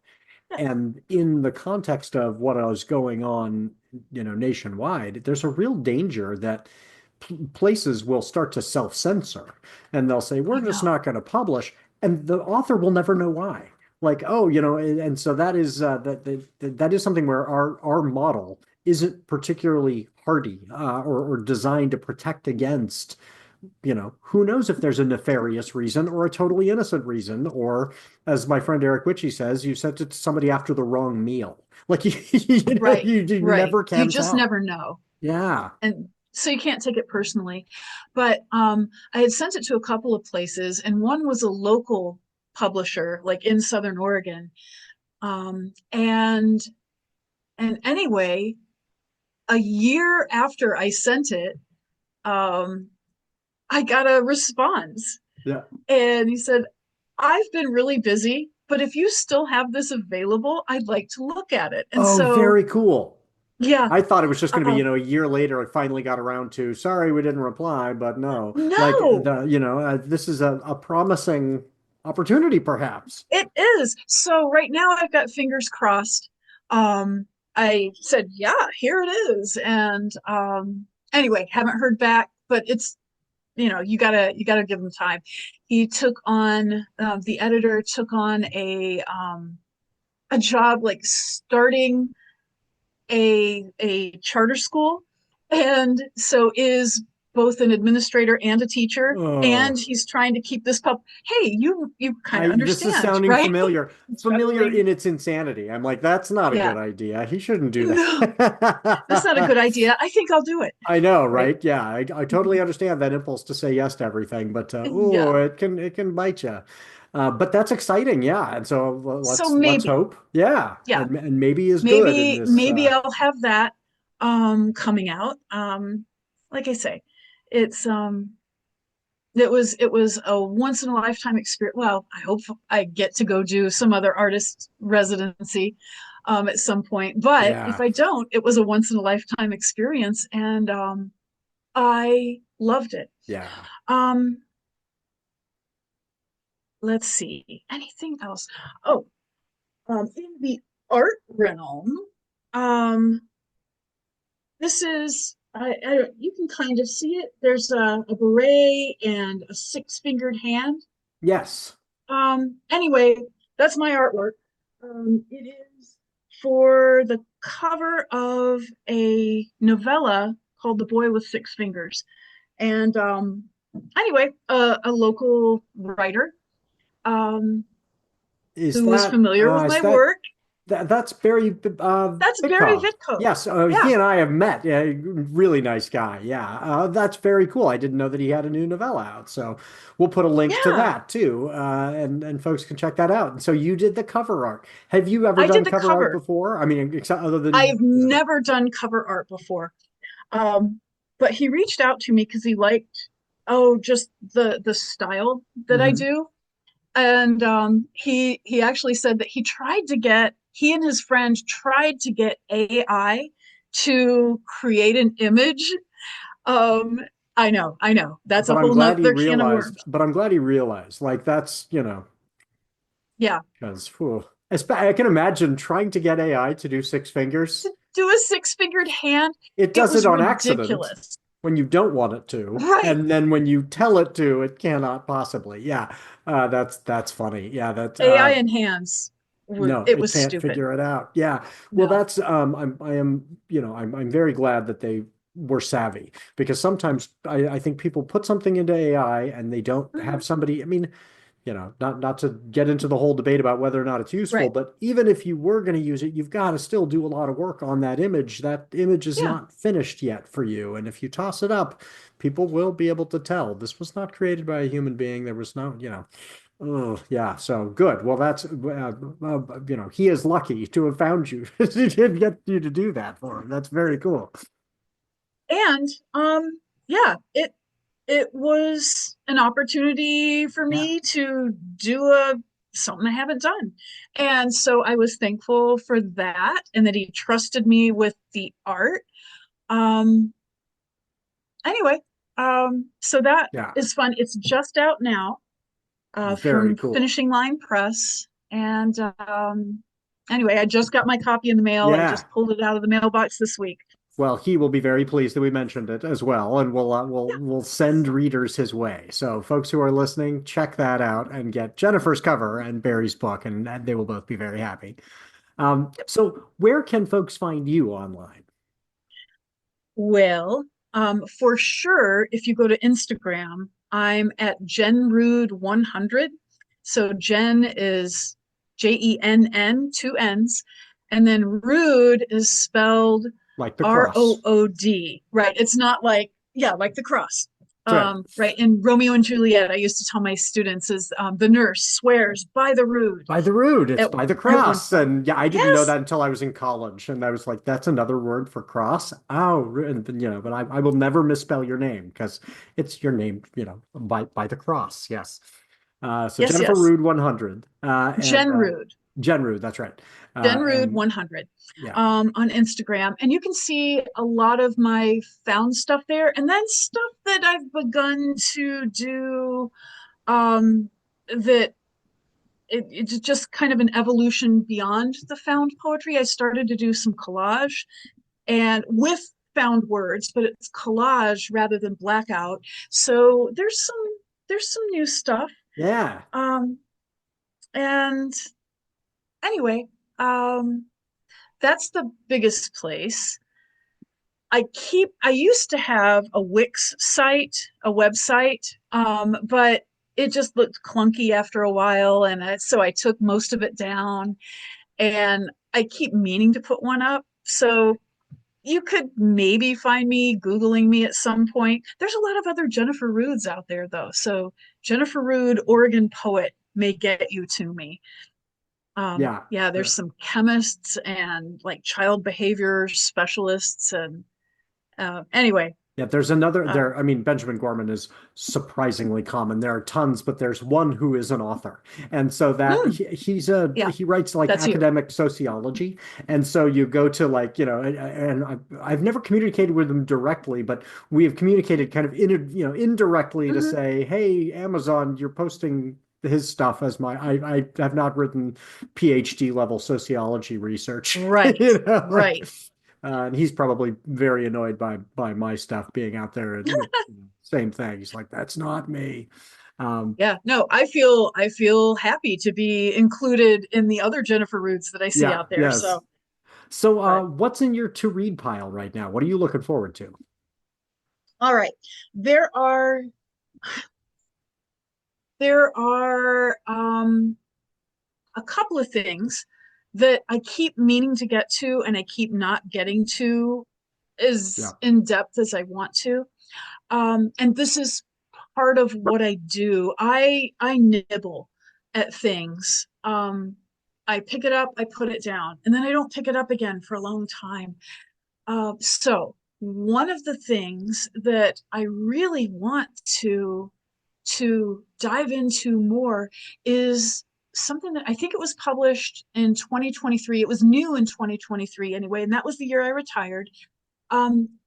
Yeah. And in the context of what is going on, nationwide, there's a real danger that places will start to self-censor and they'll say, I we're just know. not going to publish. And the author will never know why. like, oh, and so that is that is something where our model isn't particularly hardy or designed to protect against, who knows if there's a nefarious reason or a totally innocent reason, or as my friend Eric Witchy says, you sent it to somebody after the wrong meal. Like Right, you right. never You can just tell. never know. Yeah. And so you can't take it personally. But I had sent it to a couple of places, and one was a local publisher, like in Southern Oregon. Um, and and anyway, a year after I sent it, um, I got a response, Yeah. and he said, "I've been really busy, but if you still have this available, I'd like to look at it." And Oh, so, very cool. yeah, I thought it was just going to be, uh, a year later, I finally got around to, sorry, we didn't reply, but no, like no, this is a promising opportunity, perhaps. it is. So right now I've got fingers crossed. I said, yeah, here it is. And anyway, haven't heard back, but it's, you gotta give him time. He took on the editor took on a job like starting a charter school, and so is both an administrator and a teacher, and Oh, he's trying to keep this pup. Hey, you kind of this is understand, sounding right? familiar, familiar Struggling. in its insanity. I'm like, that's not a Yeah. good idea. He shouldn't do No, that's not a good that. idea. I think I'll do it. I know, Right. right? Yeah, I totally understand that impulse to say yes to everything, but Yeah. it can bite you. But that's exciting, yeah. And so So let's maybe, hope, yeah, yeah, and maybe is good in maybe this. maybe I'll have that coming out. Like I say, it's it was a once in a lifetime experience. Well, I hope I get to go do some other artist residency at some point. But if Yeah, I don't, it was a once in a lifetime experience, and I loved it. yeah, Um, let's see, anything else? Oh, in the art realm, um, this is you can kind of see it. There's a beret and a six-fingered hand. yes. Anyway, that's my artwork. It is for the cover of a novella called The Boy with Six Fingers. And anyway, a local writer um, Is who was that familiar with is my that work. that's Barry That's Barry Bitkov? Vitko. Yes, he Yeah, and I have met. Yeah, really nice guy. Yeah, that's very cool. I didn't know that he had a new novella out, so we'll put a link to yeah. that too, and folks can check that out. And so you did the cover art. Have you ever I did done the cover art cover. before? I mean, except other than I've never done cover art before. But he reached out to me because he liked, just the style that I Mhm. do. And he actually said that he and his friend tried to get AI to create an image. Um, I know. That's a But I'm whole glad he nother can of realized. worms. But I'm glad he realized. Like that's Yeah. because I can imagine trying to get AI to do six fingers. To do a six-fingered hand, It it does it was on accident ridiculous. when you don't want it to, Right. and then when you tell it to, it cannot possibly. Yeah, that's funny. Yeah, that AI and hands no, it it was can't stupid. figure it out. Yeah, well, No. that's I am I'm very glad that they were savvy because sometimes I think people put something into AI and they don't Mhm. have somebody. I mean, not to get into the whole debate about whether or not it's useful, Right. but even if you were going to use it, you've got to still do a lot of work on that image. That image is Yeah. not finished yet for you. And if you toss it up, people will be able to tell this was not created by a human being. There was no, oh, yeah. So good. Well, that's, he is lucky to have found you. He did get you to do that for him. That's very cool. And yeah, it was an opportunity for Yeah. me to do a something I haven't done. And so I was thankful for that and that he trusted me with the art. Um anyway, so that Yeah. is fun. It's just out now Very from cool. Finishing Line Press. And anyway, I just got my copy in the mail. I Yeah. just pulled it out of the mailbox this week. Well, he will be very pleased that we mentioned it as well, and we'll send readers his way. So, folks who are listening, check that out and get Jennifer's cover and Barry's book, and they will both be very happy. So, where can folks find you online? Well, for sure, if you go to Instagram, I'm at Jen Rood 100. So Jen is Jenn, two N's, and then Rood is spelled Like the cross. Rood. Right. It's not like, yeah, like the cross. That's right. Right. In Romeo and Juliet, I used to tell my students is the nurse swears by the Rood By the root, it's at, by the at one cross. point. And yeah, I didn't know Yes. that until I was in college. And I was like, that's another word for cross. Oh, and, but I will never misspell your name because it's your name, by the cross. Yes. So Yes, Jennifer yes. Rood 100. And Jen Rood. Jen Rood, that's right. Jen Rood And 100 yeah, on Instagram. And you can see a lot of my found stuff there. And then stuff that I've begun to do that it's just kind of an evolution beyond the found poetry. I started to do some collage and with found words, but it's collage rather than blackout. So there's some new stuff. yeah, Um, and anyway, that's the biggest place. I used to have a Wix site, a website, but it just looked clunky after a while. And so I took most of it down and I keep meaning to put one up. So you could maybe find me Googling me at some point. There's a lot of other Jennifer Roods out there though. So Jennifer Rood, Oregon poet may get you to me. yeah. Yeah, there's some chemists and like child behavior specialists and anyway, Yeah, there's another uh, there. I mean, Benjamin Gorman is surprisingly common. There are tons, but there's one who is an author. And so that mm, yeah, he writes like that's you. academic sociology. And so you go to like, and I've never communicated with him directly, but we have communicated kind of indirectly to Mhm. say, hey, Amazon, you're posting his stuff as I have not written PhD level sociology research. Right, Like right. and he's probably very annoyed by my stuff being out there. And same thing. He's like, that's not me. Um, Yeah, no, I feel happy to be included in the other Jennifer Roots that I see yeah, out there. yes. So, So, but what's in your to read pile right now? What are you looking forward to? all right. There are there are a couple of things that I keep meaning to get to and I keep not getting to Yeah, as in depth as I want to. And this is part of what I do. I nibble at things. I pick it up, I put it down, and then I don't pick it up again for a long time. So one of the things that I really want to dive into more is something that I think it was published in 2023. It was new in 2023 anyway, and that was the year I retired.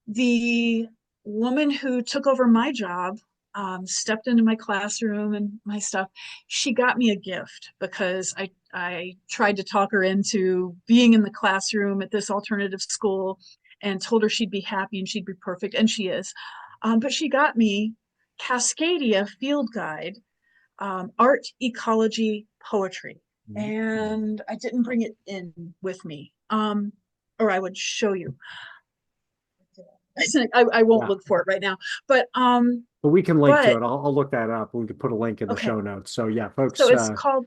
The woman who took over my job stepped into my classroom and my stuff. She got me a gift because I tried to talk her into being in the classroom at this alternative school and told her she'd be happy and she'd be perfect, and she is. But she got me Cascadia Field Guide, Art, Ecology, Poetry. And I didn't bring it in with me, or I would show you. I won't yeah. look for it right now, but But we can link to but it. I'll look that up. We could put a link in the okay. show notes. So yeah, So folks. it's called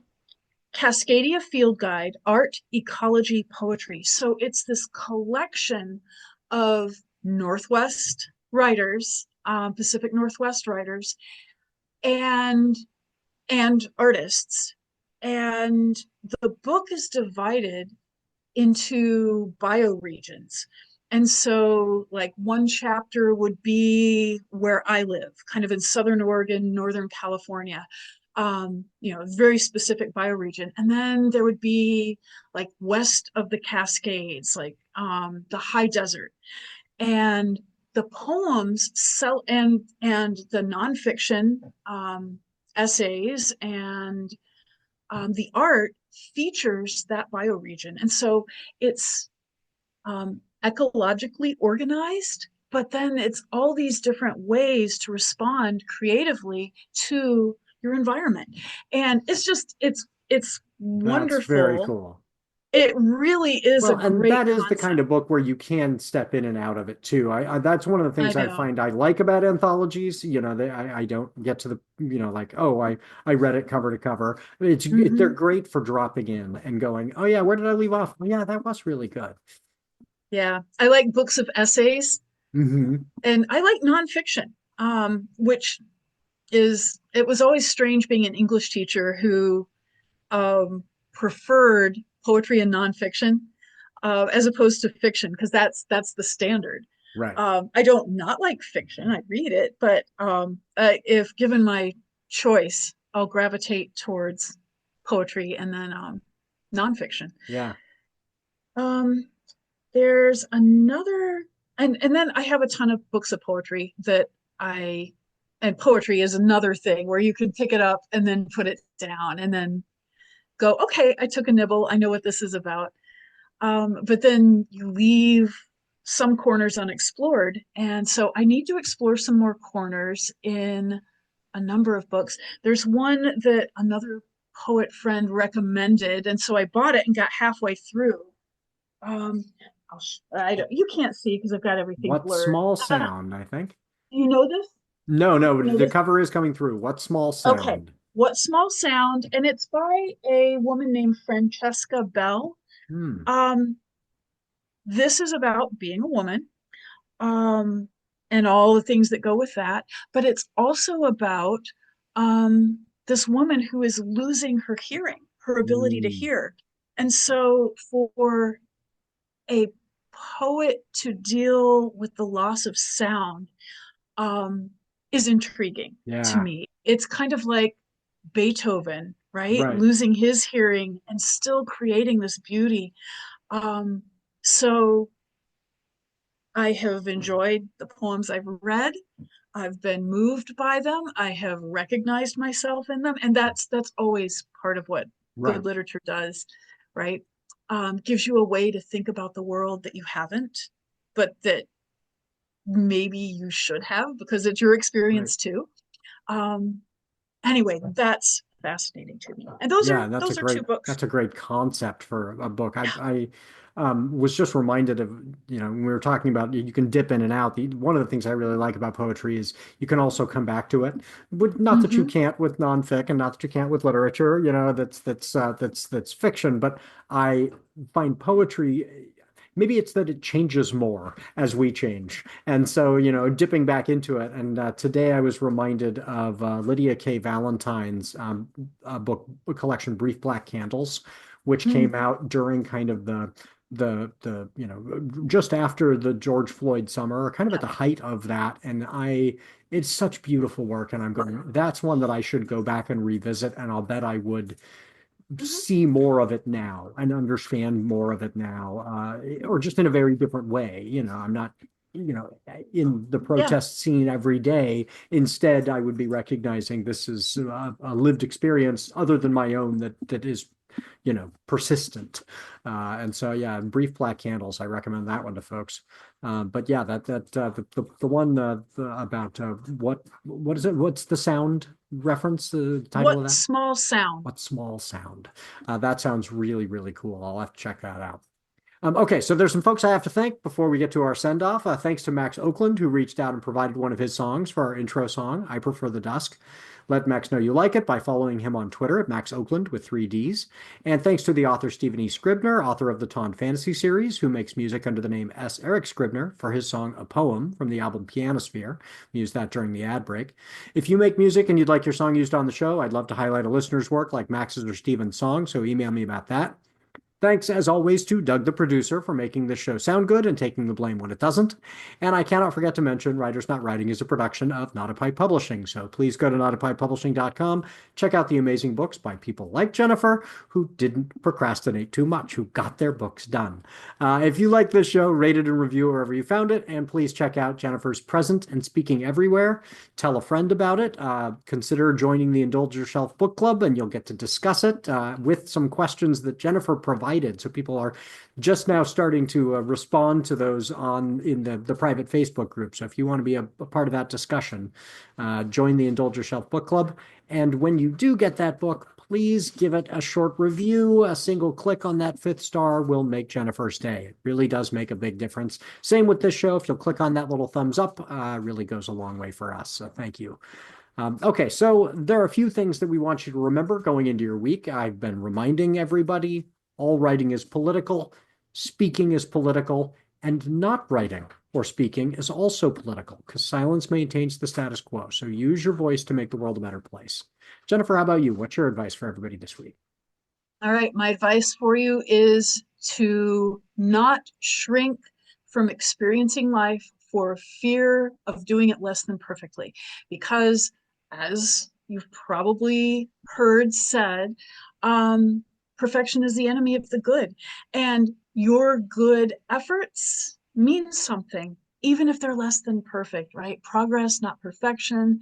Cascadia Field Guide, Art, Ecology, Poetry. So it's this collection of Northwest writers, Pacific Northwest writers, and artists. And the book is divided into bioregions. And so, like, one chapter would be where I live, kind of in Southern Oregon, Northern California, very specific bioregion. And then there would be like west of the Cascades, like the high desert. And the poems sell and the nonfiction essays and the art features that bioregion. And so it's ecologically organized, but then it's all these different ways to respond creatively to your environment. And it's That's very wonderful. cool. It really is a Well, and great that is the kind concept. of book where you can step in and out of it too. That's one of the I things I know. find I like about anthologies. I don't get to the, like, oh, I read it cover to cover. They're Hmm. great for dropping in and going, oh yeah, where did I leave off? Oh, yeah, that was really good. Yeah. I like books of essays Hmm. and I like nonfiction, which it was always strange being an English teacher who um, preferred poetry and nonfiction as opposed to fiction, because that's the standard. Right. I don't not like fiction. I read it, but if given my choice, I'll gravitate towards poetry and then nonfiction. Yeah. Um, there's another, and then I have a ton of books of poetry that I, and poetry is another thing where you can pick it up and then put it down and then go, okay, I took a nibble. I know what this is about. But then you leave some corners unexplored. And so I need to explore some more corners in a number of books. There's one that another poet friend recommended. And so I bought it and got halfway through. Um, I don't, you can't see because I've got everything What blurred. small sound, I think. You know this? No, You know the this? cover is coming through. What small Okay. sound? What Small Sound? And it's by a woman named Francesca Bell. Hmm. Um, this is about being a woman, um, and all the things that go with that. But it's also about this woman who is losing her hearing, her ability to Hmm. hear. And so for a poet to deal with the loss of sound um, is intriguing to Yeah. me. It's kind of like Beethoven, right? Right. Losing his hearing and still creating this beauty. Um, so I have enjoyed the poems I've read. I've been moved by them. I have recognized myself in them, and that's always part of what Right. good literature does, right? Gives you a way to think about the world that you haven't, but that maybe you should have because it's your Right. experience too. Um, anyway, that's fascinating to me. And Yeah, those are two books. that's a great concept for a book. I was just reminded of, when we were talking about you can dip in and out. One of the things I really like about poetry is you can also come back to it. But not that you Mm-hmm. can't with nonfic and not that you can't with literature, that's fiction. But I find poetry, maybe it's that it changes more as we change. And so, dipping back into it. And today I was reminded of Lydia K. Valentine's book collection, Brief Black Candles, which came Mm-hmm. out during kind of just after the George Floyd summer, kind of at Yep. the height of that. And it's such beautiful work. And I'm going, that's one that I should go back and revisit. And I'll bet I would Mm-hmm. see more of it now and understand more of it now, or just in a very different way. I'm not, in the Yeah. protest scene every day. Instead, I would be recognizing this is a lived experience other than my own that is, persistent. And so, yeah, Brief Black Candles, I recommend that one to folks. But yeah, the one about what is it? What's the sound reference? The title of What that? Small Sound? What small sound? That sounds really, really cool. I'll have to check that out. Okay, so there's some folks I have to thank before we get to our send off. Thanks to Max Oakland, who reached out and provided one of his songs for our intro song, I Prefer the Dusk. Let Max know you like it by following him on Twitter at Max Oakland with 3 Ds. And thanks to the author Stephen E. Scribner, author of the Taun Fantasy series, who makes music under the name S. Eric Scribner for his song A Poem from the album Pianosphere. We used that during the ad break. If you make music and you'd like your song used on the show, I'd love to highlight a listener's work like Max's or Stephen's song, so email me about that. Thanks, as always, to Doug, the producer, for making this show sound good and taking the blame when it doesn't. And I cannot forget to mention Writers Not Writing is a production of NotAPipePublishing. So please go to NotAPipePublishing.com, check out the amazing books by people like Jennifer, who didn't procrastinate too much, who got their books done. If you like this show, rate it and review wherever you found it. And please check out Jennifer's Present and Speaking Everywhere. Tell a friend about it. Consider joining the Indulge Yourself Book Club, and you'll get to discuss it with some questions that Jennifer provides invited. So people are just now starting to respond to those in the private Facebook group. So if you want to be a part of that discussion, join the Indulge Yourself Book Club. And when you do get that book, please give it a short review. A single click on that 5th star will make Jennifer's day. It really does make a big difference. Same with this show. If you'll click on that little thumbs up, really goes a long way for us. So thank you. Okay, so there are a few things that we want you to remember going into your week. I've been reminding everybody, all writing is political, speaking is political, and not writing or speaking is also political because silence maintains the status quo. So use your voice to make the world a better place. Jennifer, how about you? What's your advice for everybody this week? All right, my advice for you is to not shrink from experiencing life for fear of doing it less than perfectly. Because as you've probably heard said, perfection is the enemy of the good. And your good efforts mean something, even if they're less than perfect, right? Progress, not perfection.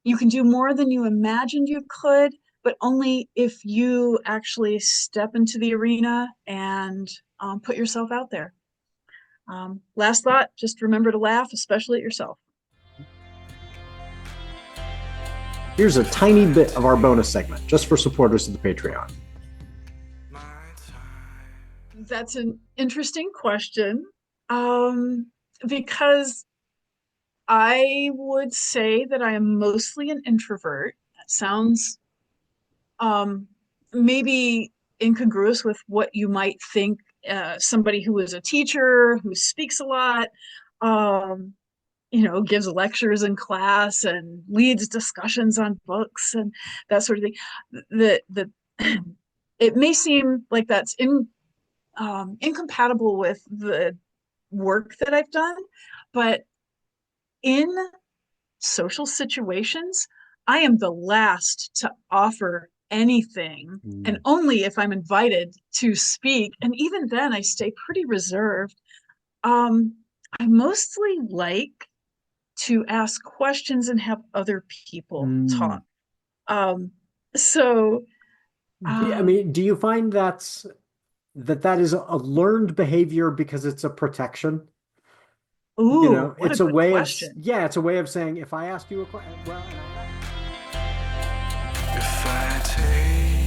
You can do more than you imagined you could, but only if you actually step into the arena and put yourself out there. Last thought, just remember to laugh, especially at yourself. Here's a tiny bit of our bonus segment just for supporters of the Patreon. That's an interesting question, because I would say that I am mostly an introvert. That sounds maybe incongruous with what you might think somebody who is a teacher, who speaks a lot, gives lectures in class and leads discussions on books and that sort of thing. It may seem like that's incompatible with the work that I've done, but in social situations, I am the last to offer anything, and only if I'm invited to speak. And even then, I stay pretty reserved. I mostly like to ask questions and have other people talk. Do you find that is a learned behavior because it's a protection? Ooh, it's a way question. It's a way of saying, if I ask you a question, well, if I take